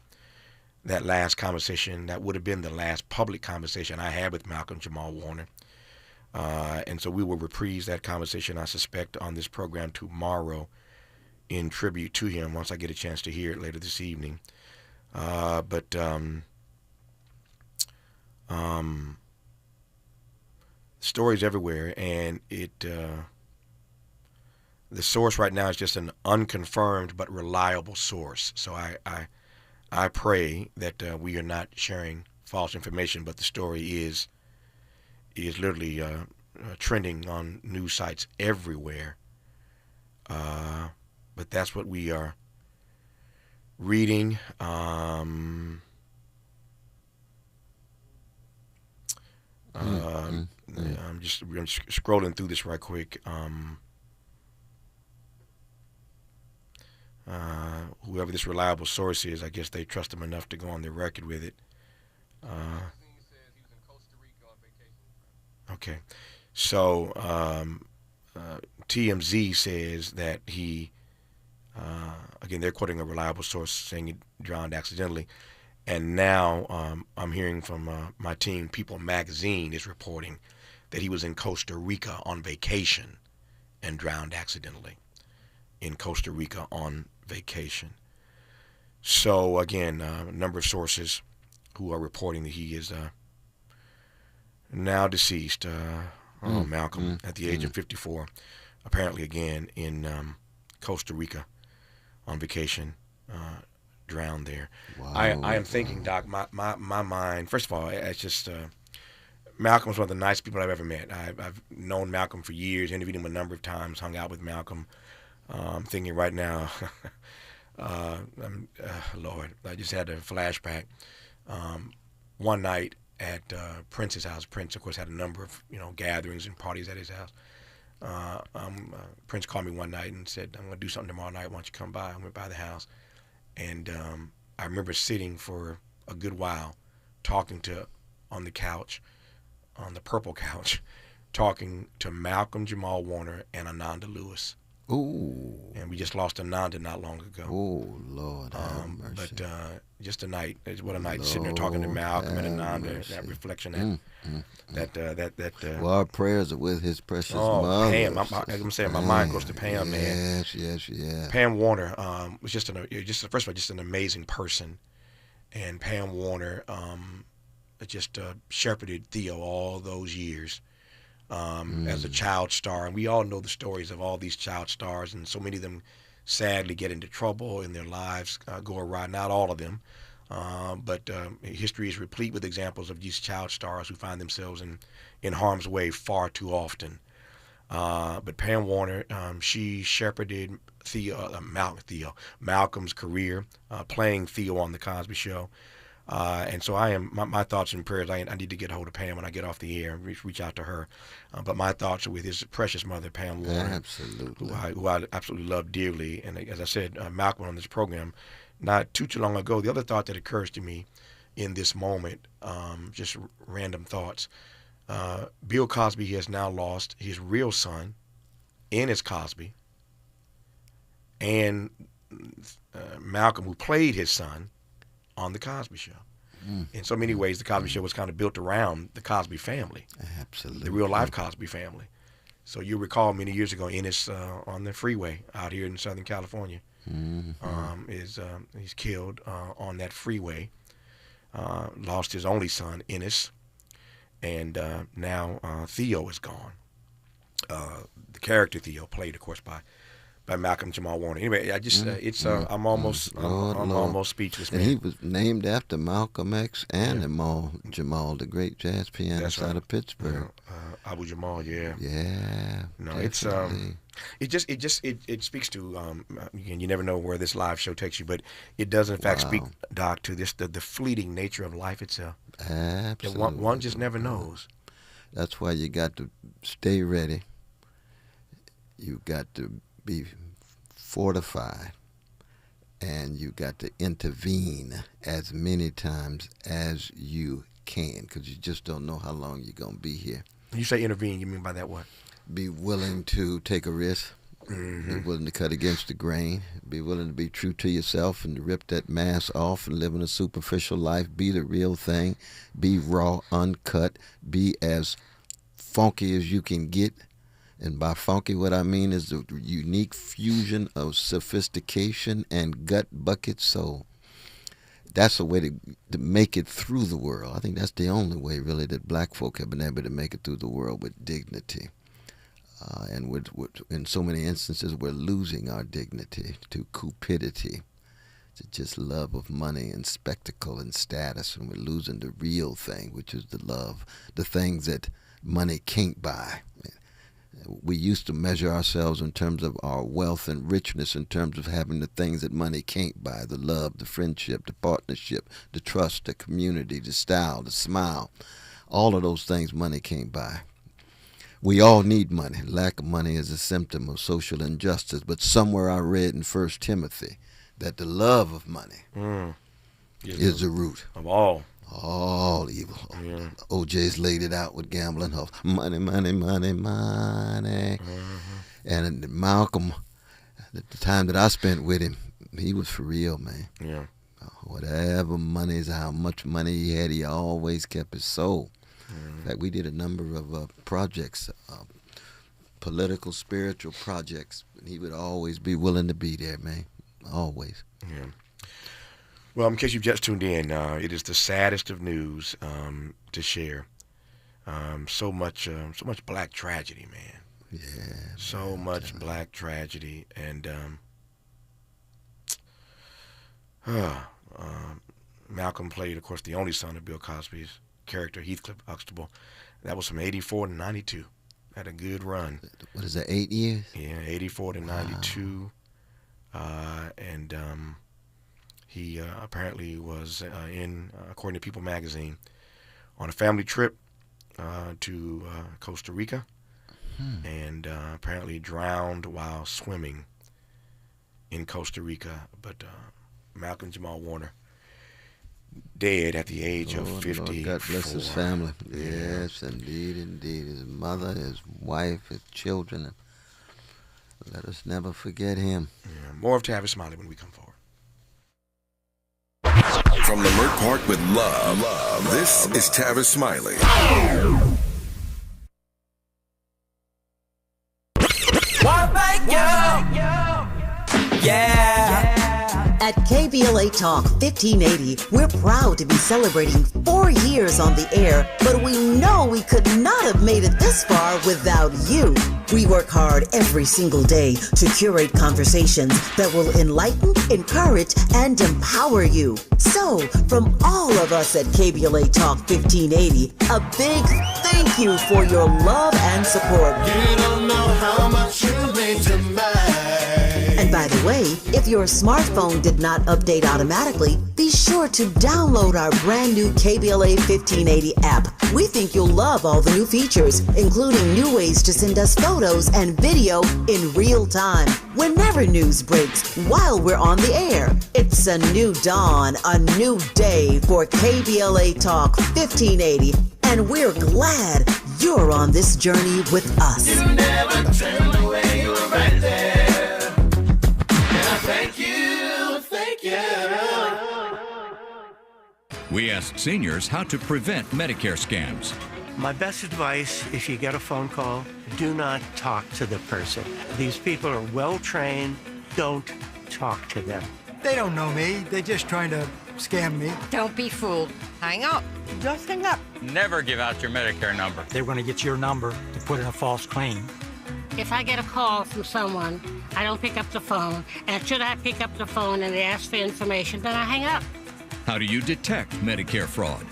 Speaker 5: that last conversation. That would have been the last public conversation I had with Malcolm Jamal Warner. And so we will reprise that conversation, I suspect, on this program tomorrow in tribute to him once I get a chance to hear it later this evening. But stories everywhere, and the source right now is just an unconfirmed but reliable source. So I pray that we are not sharing false information, but the story is literally trending on news sites everywhere. But that's what we are reading. I'm just scrolling through this right quick. Whoever this reliable source is, I guess they trust him enough to go on the record with it. Okay. So TMZ says that he, again, they're quoting a reliable source saying he drowned accidentally. And now I'm hearing from my team, People Magazine is reporting that he was in Costa Rica on vacation and drowned accidentally in Costa Rica on vacation. So again, a number of sources who are reporting that he is now deceased. Malcolm, at the age of 54, apparently again in Costa Rica on vacation, drowned there. Wow. I am thinking, Doc, my mind, first of all, it's just Malcolm was one of the nicest people I've ever met. I've known Malcolm for years, interviewed him a number of times, hung out with Malcolm. I'm thinking right now, Lord, I just had a flashback. One night at Prince's house, Prince, of course, had a number of gatherings and parties at his house. Prince called me one night and said, "I'm going to do something tomorrow night. Why don't you come by?" I went by the house, and I remember sitting for a good while, talking on the couch, on the purple couch, talking to Malcolm Jamal Warner and Ananda Lewis.
Speaker 6: Ooh.
Speaker 5: And we just lost Ananda not long ago.
Speaker 6: Oh, Lord.
Speaker 5: But just a night. What a night. Lord, sitting there talking to Malcolm and Ananda. Mercy. That reflection.
Speaker 6: Well, our prayers are with his precious mother.
Speaker 5: Pam. I'm saying my mind goes to Pam, man.
Speaker 6: Yes.
Speaker 5: Pam Warner was first of all, just an amazing person. And Pam Warner just shepherded Theo all those years. as a child star. And we all know the stories of all these child stars, and so many of them sadly get into trouble in their lives, go awry. Not all of them, but history is replete with examples of these child stars who find themselves in harm's way far too often. But Pam Warner, she shepherded Malcolm's career, playing Theo on The Cosby Show. And so my thoughts and prayers, I need to get a hold of Pam when I get off the air and reach out to her. But my thoughts are with his precious mother, Pam Warner.
Speaker 6: Absolutely.
Speaker 5: Who I absolutely love dearly. And as I said, Malcolm on this program, not too long ago, the other thought that occurs to me in this moment, just random thoughts. Bill Cosby has now lost his real son, Ennis Cosby, and Malcolm, who played his son on The Cosby Show. In so many ways, The Cosby Show was kind of built around the Cosby family. Absolutely. The real-life Cosby family. So you recall many years ago, Ennis on the freeway out here in Southern California, he's killed on that freeway, lost his only son, Ennis, and now Theo is gone. The character Theo, played, of course, by Malcolm Jamal Warner. Anyway, I just I'm almost speechless, man.
Speaker 6: And he was named after Malcolm X and Jamal, the great jazz pianist out of Pittsburgh.
Speaker 5: Abu Jamal, yeah.
Speaker 6: Yeah.
Speaker 5: No, definitely. It speaks to again, you never know where this live show takes you, but it does in fact speak, Doc, to this the fleeting nature of life itself.
Speaker 6: Absolutely.
Speaker 5: One just never knows.
Speaker 6: That's why you got to stay ready. You got to be fortified, and you got to intervene as many times as you can, because you just don't know how long you're going to be here.
Speaker 5: When you say intervene, you mean by that what?
Speaker 6: Be willing to take a risk. Be willing to cut against the grain. Be willing to be true to yourself and to rip that mask off and live in a superficial life. Be the real thing. Be raw, uncut. Be as funky as you can get. And by funky, what I mean is the unique fusion of sophistication and gut bucket soul. That's a way to make it through the world. I think that's the only way, really, that black folk have been able to make it through the world with dignity. And in so many instances, we're losing our dignity to cupidity, to just love of money and spectacle and status. And we're losing the real thing, which is the love, the things that money can't buy. We used to measure ourselves in terms of our wealth and richness, in terms of having the things that money can't buy: the love, the friendship, the partnership, the trust, the community, the style, the smile. All of those things money can't buy. We all need money. Lack of money is a symptom of social injustice. But somewhere I read in 1 Timothy that the love of money is the root
Speaker 5: of all
Speaker 6: evil. Yeah. OJ's laid it out with gambling. Money, money, money, money. And Malcolm, the time that I spent with him, he was for real, man.
Speaker 5: Yeah.
Speaker 6: Whatever money is, how much money he had, he always kept his soul. In fact, we did a number of projects, political, spiritual projects, and he would always be willing to be there, man. Always.
Speaker 5: Yeah. Well, in case you've just tuned in, it is the saddest of news to share. So much black tragedy, man.
Speaker 6: Yeah.
Speaker 5: So much black tragedy, and Malcolm played, of course, the only son of Bill Cosby's character, Heathcliff Huxtable. That was from 84 to 92. Had a good run.
Speaker 6: What is that, 8 years?
Speaker 5: Yeah, 84 to 92. And he apparently was according to People magazine, on a family trip to Costa Rica, and apparently drowned while swimming in Costa Rica. But Malcolm Jamal Warner, dead at the age of 54.
Speaker 6: Lord, God bless his family. Yes, indeed, indeed. His mother, his wife, his children. Let us never forget him.
Speaker 5: Yeah, more of Tavis Smiley when we come forward.
Speaker 14: From Leimert Park with love, this is Tavis Smiley.
Speaker 3: Yeah.
Speaker 2: At KBLA Talk 1580, we're proud to be celebrating 4 years on the air, but we know we could not have made it this far without you. We work hard every single day to curate conversations that will enlighten, encourage, and empower you. So, from all of us at KBLA Talk 1580, a big thank you for your love and support.
Speaker 3: You don't know how much you mean to me.
Speaker 2: And by the way, if your smartphone did not update automatically, be sure to download our brand new KBLA 1580 app. We think you'll love all the new features, including new ways to send us photos and video in real time, whenever news breaks, while we're on the air. It's a new dawn, a new day for KBLA Talk 1580, and we're glad you're on this journey with us.
Speaker 3: You never turned away, you were right there. Thank you, thank you.
Speaker 22: We asked seniors how to prevent Medicare scams.
Speaker 23: My best advice, if you get a phone call, do not talk to the person. These people are well trained. Don't talk to them.
Speaker 24: They don't know me. They're just trying to scam me.
Speaker 25: Don't be fooled. Hang up. Just hang up.
Speaker 26: Never give out your Medicare number.
Speaker 24: They're going to get your number to put in a false claim.
Speaker 27: If I get a call from someone, I don't pick up the phone, and should I pick up the phone and they ask for information, then I hang up.
Speaker 22: How do you detect Medicare fraud?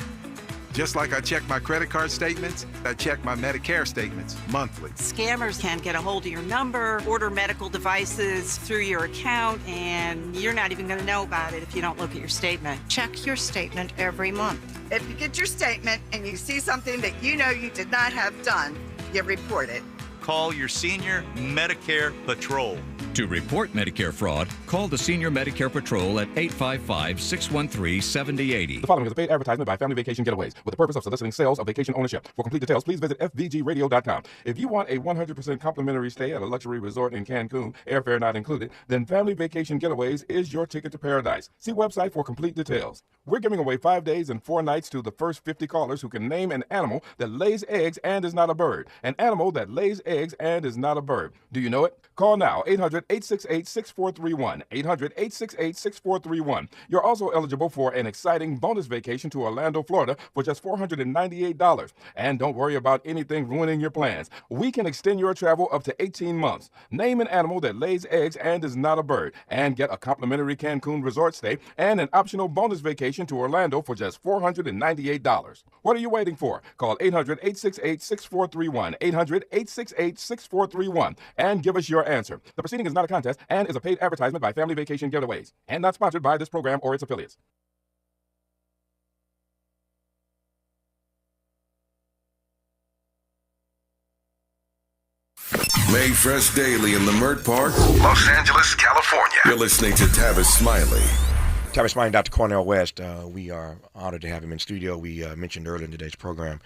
Speaker 28: Just like I check my credit card statements, I check my Medicare statements monthly.
Speaker 29: Scammers can get a hold of your number, order medical devices through your account, and you're not even going to know about it if you don't look at your statement.
Speaker 25: Check your statement every month.
Speaker 30: If you get your statement and you see something that you know you did not have done, you report it.
Speaker 31: Call your senior Medicare Patrol.
Speaker 22: To report Medicare fraud, call the Senior Medicare Patrol at 855-613-7080.
Speaker 13: The following is a paid advertisement by Family Vacation Getaways with the purpose of soliciting sales of vacation ownership. For complete details, please visit fvgradio.com. If you want a 100% complimentary stay at a luxury resort in Cancun, airfare not included, then Family Vacation Getaways is your ticket to paradise. See website for complete details. We're giving away 5 days and 4 nights to the first 50 callers who can name an animal that lays eggs and is not a bird. An animal that lays eggs and is not a bird. Do you know it? Call now, 800-868-6431, 800-868-6431. You're also eligible for an exciting bonus vacation to Orlando, Florida for just $498. And don't worry about anything ruining your plans. We can extend your travel up to 18 months. Name an animal that lays eggs and is not a bird, and get a complimentary Cancun resort stay and an optional bonus vacation to Orlando for just $498. What are you waiting for? Call 800-868-6431, 800-868-6431, and give us your answer. The proceeding is not a contest and is a paid advertisement by Family Vacation Getaways and not sponsored by this program or its affiliates.
Speaker 14: Made fresh daily in the Mert Park,
Speaker 15: Los Angeles, California.
Speaker 14: You're listening to Tavis Smiley.
Speaker 5: Tavis Smiley, Dr. Cornel West. We are honored to have him in studio. We mentioned earlier in today's program,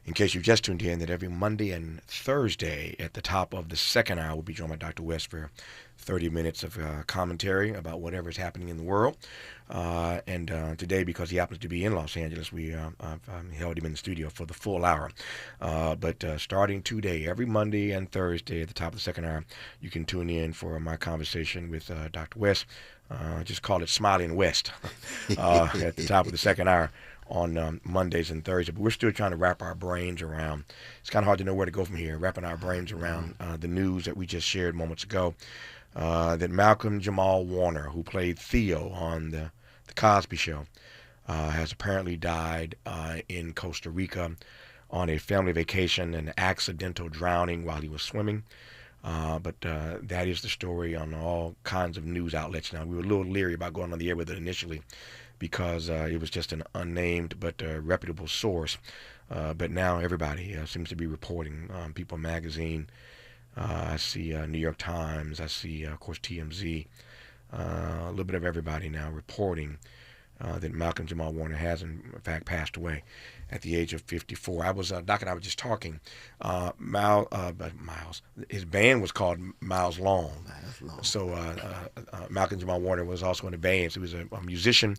Speaker 5: in case you've just tuned in, that every Monday and Thursday at the top of the second hour, we'll be joined by Dr. West for 30 minutes of commentary about whatever is happening in the world. And today, because he happens to be in Los Angeles, we held him in the studio for the full hour. But starting today, every Monday and Thursday at the top of the second hour, you can tune in for my conversation with Dr. West. Just call it Smiley and West at the top of the second hour on Mondays and Thursdays. But we're still trying to wrap our brains around. It's kind of hard to know where to go from here, wrapping our brains around the news that we just shared moments ago, that Malcolm Jamal Warner, who played Theo on the Cosby Show, has apparently died in Costa Rica on a family vacation, an accidental drowning while he was swimming. But that is the story on all kinds of news outlets now. We were a little leery about going on the air with it initially because it was just an unnamed but reputable source. But now everybody seems to be reporting. People Magazine, I see New York Times, I see, of course, TMZ, a little bit of everybody now reporting that Malcolm Jamal Warner has, in fact, passed away at the age of 54. I was, Doc and I were just talking. Miles, his band was called Miles Long. So Malcolm Jamal Warner was also in the band. So he was a musician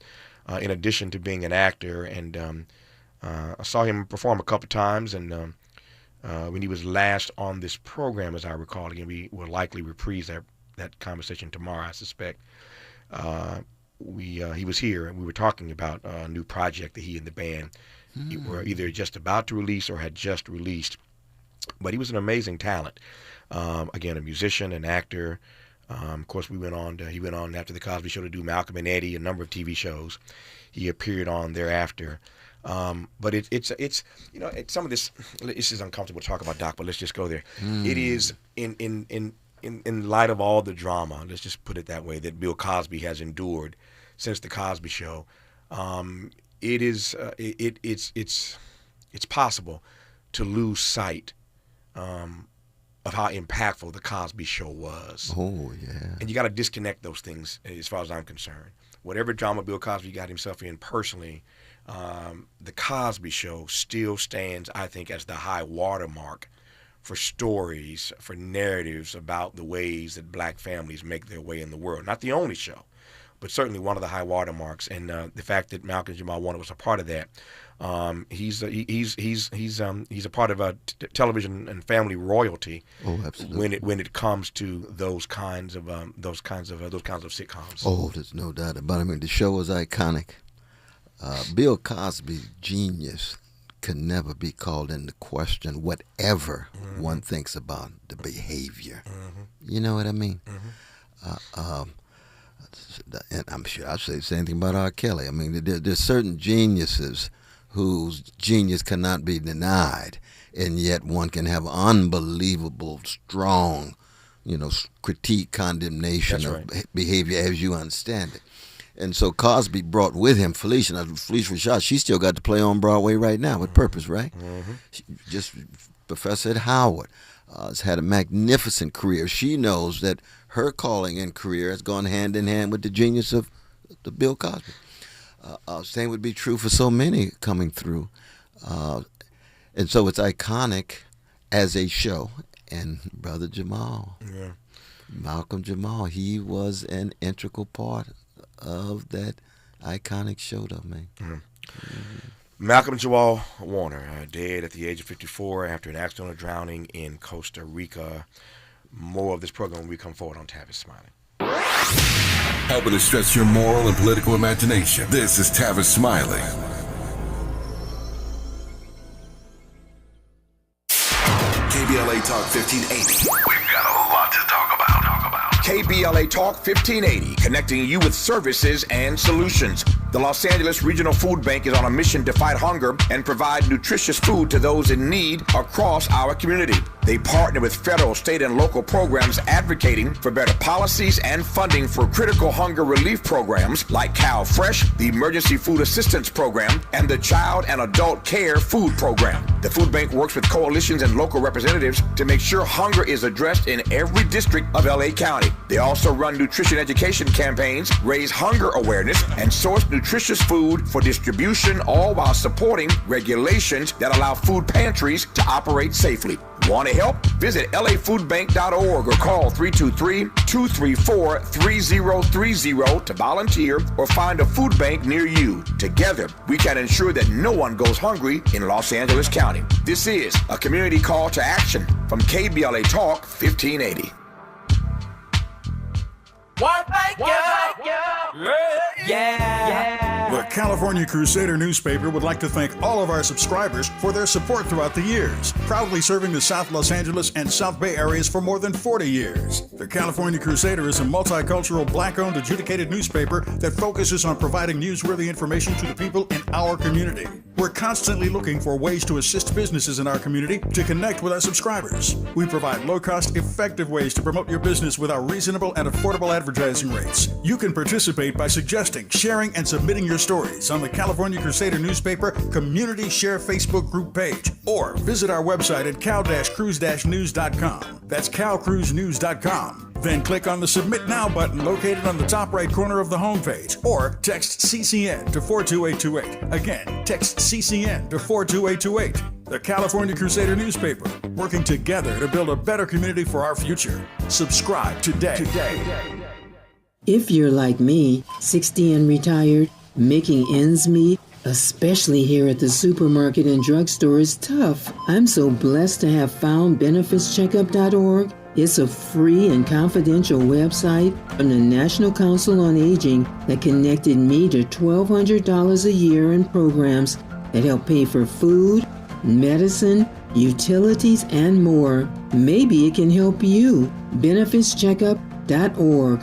Speaker 5: in addition to being an actor. And I saw him perform a couple times. And when he was last on this program, as I recall, again, we will likely reprise that conversation tomorrow, I suspect. he was here and we were talking about a new project that he and the band were either just about to release or had just released. But he was an amazing talent. Again, a musician, an actor. Of course, he went on after the Cosby Show to do Malcolm and Eddie, a number of TV shows. He appeared on thereafter. But it's some of this is uncomfortable to talk about, Doc, but let's just go there. It is in light of all the drama, let's just put it that way, that Bill Cosby has endured since the Cosby Show. It's possible to lose sight of how impactful the Cosby Show was.
Speaker 6: Oh, yeah.
Speaker 5: And you got to disconnect those things as far as I'm concerned. Whatever drama Bill Cosby got himself in personally, the Cosby Show still stands, I think, as the high watermark for stories, for narratives about the ways that black families make their way in the world. Not the only show, but certainly one of the high watermarks. And the fact that Malcolm Jamal Warner was a part of that, he's a part of television and family royalty.
Speaker 6: Oh, absolutely.
Speaker 5: When it comes to those kinds of sitcoms.
Speaker 6: Oh, there's no doubt about it. I mean, the show was iconic. Bill Cosby's genius can never be called into question, whatever one thinks about the behavior. You know what I mean? And I'm sure I'll say the same thing about R. Kelly. I mean, there's certain geniuses whose genius cannot be denied, and yet one can have unbelievable, strong, critique, condemnation of behavior as you understand it. And so Cosby brought with him Felicia. Now, Felicia Rashad, she still got to play on Broadway right now with purpose, right? Just Professor at Howard has had a magnificent career. She knows that her calling and career has gone hand in hand with the genius of the Bill Cosby. Same would be true for so many coming through. And so it's iconic as a show. And Brother Jamal, Malcolm Jamal, he was an integral part of that iconic show, though, man.
Speaker 5: Malcolm Jamal Warner, dead at the age of 54 after an accidental drowning in Costa Rica. More of this program when we come forward on Tavis Smiley.
Speaker 14: Helping to stretch your moral and political imagination. This is Tavis Smiley. KBLA Talk 1580.
Speaker 15: We've got a lot to talk about.
Speaker 5: KBLA Talk 1580, connecting you with services and solutions. The Los Angeles Regional Food Bank is on a mission to fight hunger and provide nutritious food to those in need across our community. They partner with federal, state, and local programs advocating for better policies and funding for critical hunger relief programs like Cal Fresh, the Emergency Food Assistance Program, and the Child and Adult Care Food Program. The food bank works with coalitions and local representatives to make sure hunger is addressed in every district of LA County. They also run nutrition education campaigns, raise hunger awareness, and source nutritious food for distribution, all while supporting regulations that allow food pantries to operate safely. Want to help? Visit lafoodbank.org or call 323-234-3030 to volunteer or find a food bank near you. Together, we can ensure that no one goes hungry in Los Angeles County. This is a community call to action from KBLA Talk 1580.
Speaker 1: The California Crusader newspaper would like to thank all of our subscribers for their support throughout the years, proudly serving the South Los Angeles and South Bay areas for more than 40 years. The California Crusader is a multicultural, black-owned, adjudicated newspaper that focuses on providing newsworthy information to the people in our community. We're constantly looking for ways to assist businesses in our community to connect with our subscribers. We provide low-cost, effective ways to promote your business with our reasonable and affordable advertising rates. You can participate by suggesting, sharing, and submitting your stories on the California Crusader newspaper Community Share Facebook group page, or visit our website at cal-cruise-news.com. That's calcruisenews.com. Then click on the Submit Now button located on the top right corner of the homepage, or text CCN to 42828. Again, text CCN to 42828. The California Crusader newspaper, working together to build a better community for our future. Subscribe today.
Speaker 4: If you're like me, 60 and retired, making ends meet, especially here at the supermarket and drugstore, is tough. I'm so blessed to have found benefitscheckup.org. It's a free and confidential website from the National Council on Aging that connected me to $1,200 a year in programs that help pay for food, medicine, utilities, and more. Maybe it can help you. BenefitsCheckup.org.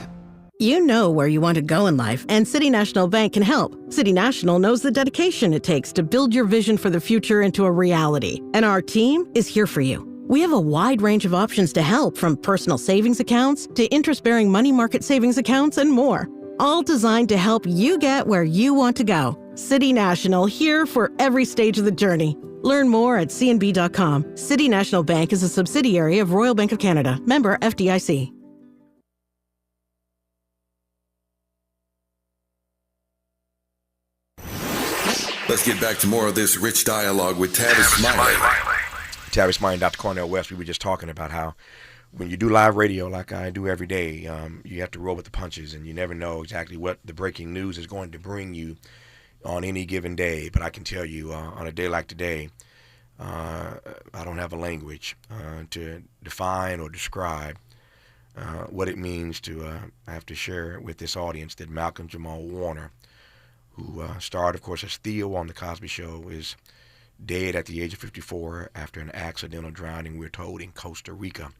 Speaker 7: You know where you want to go in life, and City National Bank can help. City National knows the dedication it takes to build your vision for the future into a reality, and our team is here for you. We have a wide range of options to help, from personal savings accounts to interest-bearing money market savings accounts and more, all designed to help you get where you want to go. City National, here for every stage of the journey. Learn more at cnb.com. City National Bank is a subsidiary of Royal Bank of Canada, member FDIC.
Speaker 14: Let's get back to more of this rich dialogue with Tavis Smiley.
Speaker 5: Tavis Smiley and Dr. Cornel West, we were just talking about how when you do live radio like I do every day, you have to roll with the punches, and you never know exactly what the breaking news is going to bring you on any given day. But I can tell you, on a day like today, I don't have a language to define or describe what it means to have to share with this audience that Malcolm Jamal Warner, who starred, of course, as Theo on The Cosby Show, is dead at the age of 54 after an accidental drowning, we're told, in Costa Rica,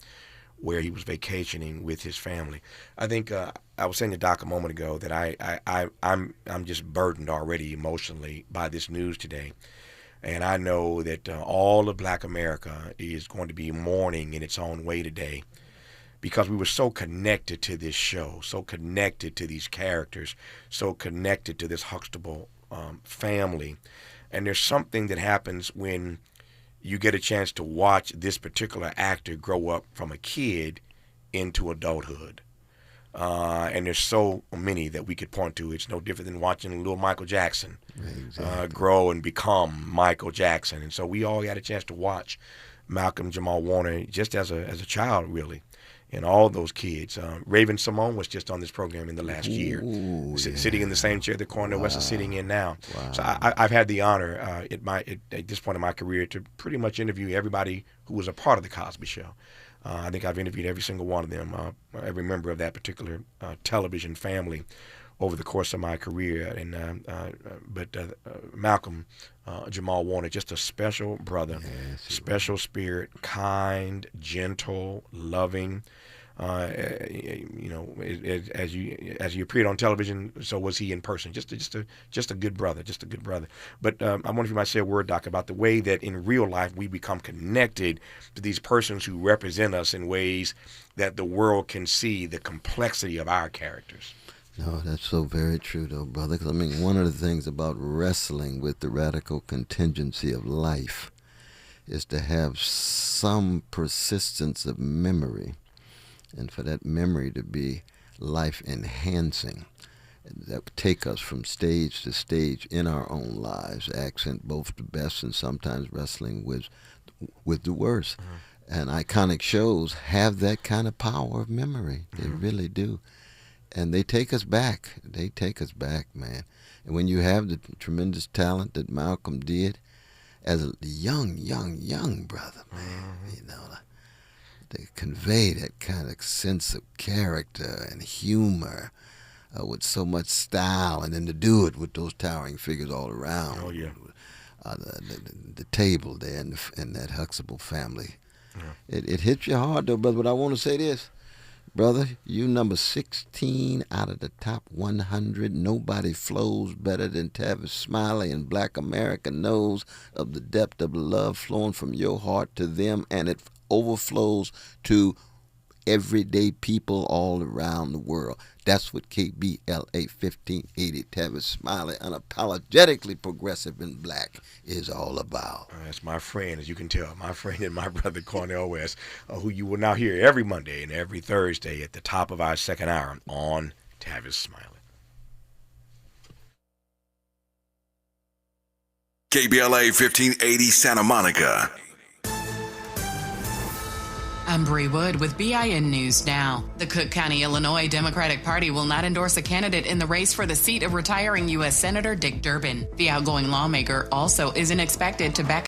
Speaker 5: where he was vacationing with his family. I think I was saying to Doc a moment ago that I'm just burdened already emotionally by this news today. And I know that all of Black America is going to be mourning in its own way today, because we were so connected to this show, so connected to these characters, so connected to this Huxtable family. And there's something that happens when you get a chance to watch this particular actor grow up from a kid into adulthood. And there's so many that we could point to. It's no different than watching little Michael Jackson grow and become Michael Jackson. And so we all got a chance to watch Malcolm Jamal Warner just as a child, really. And all those kids. Raven Simone was just on this program in the last year, sitting in the same chair that Cornel West is sitting in now. Wow. So I've had the honor at this point in my career to pretty much interview everybody who was a part of The Cosby Show. I think I've interviewed every single one of them, every member of that particular television family over the course of my career. And but Malcolm Jamal Warner, just a special brother, special spirit, kind, gentle, loving. You know, as you appeared on television, so was he in person. Just a good brother, just a good brother. But I wonder if you might say a word, Doc, about the way that in real life we become connected to these persons who represent us in ways that the world can see the complexity of our characters.
Speaker 6: No, that's so very true, though, brother. 'Cause, I mean, one of the things about wrestling with the radical contingency of life is to have some persistence of memory, and for that memory to be life-enhancing. That would take us from stage to stage in our own lives, accent both the best and sometimes wrestling with the worst. And iconic shows have that kind of power of memory. They really do. And they take us back. They take us back, man. And when you have the tremendous talent that Malcolm did as a young brother, man, you know, they convey that kind of sense of character and humor with so much style, and then to do it with those towering figures all around.
Speaker 5: Oh, yeah.
Speaker 6: The table there in that Huxtable family. Yeah. It hits you hard, though, brother, but I want to say this. Brother, you number 16 out of the top 100. Nobody flows better than Tavis Smiley, and Black America knows of the depth of love flowing from your heart to them, and it overflows to everyday people all around the world. That's what KBLA 1580 Tavis Smiley, unapologetically progressive and black, is all about.
Speaker 5: That's my friend, as you can tell, my friend and my brother Cornel West, who you will now hear every Monday and every Thursday at the top of our second hour on Tavis Smiley.
Speaker 14: KBLA 1580 Santa Monica.
Speaker 8: I'm Bree Wood with BIN News Now. The Cook County, Illinois Democratic Party will not endorse a candidate in the race for the seat of retiring U.S. Senator Dick Durbin. The outgoing lawmaker also isn't expected to back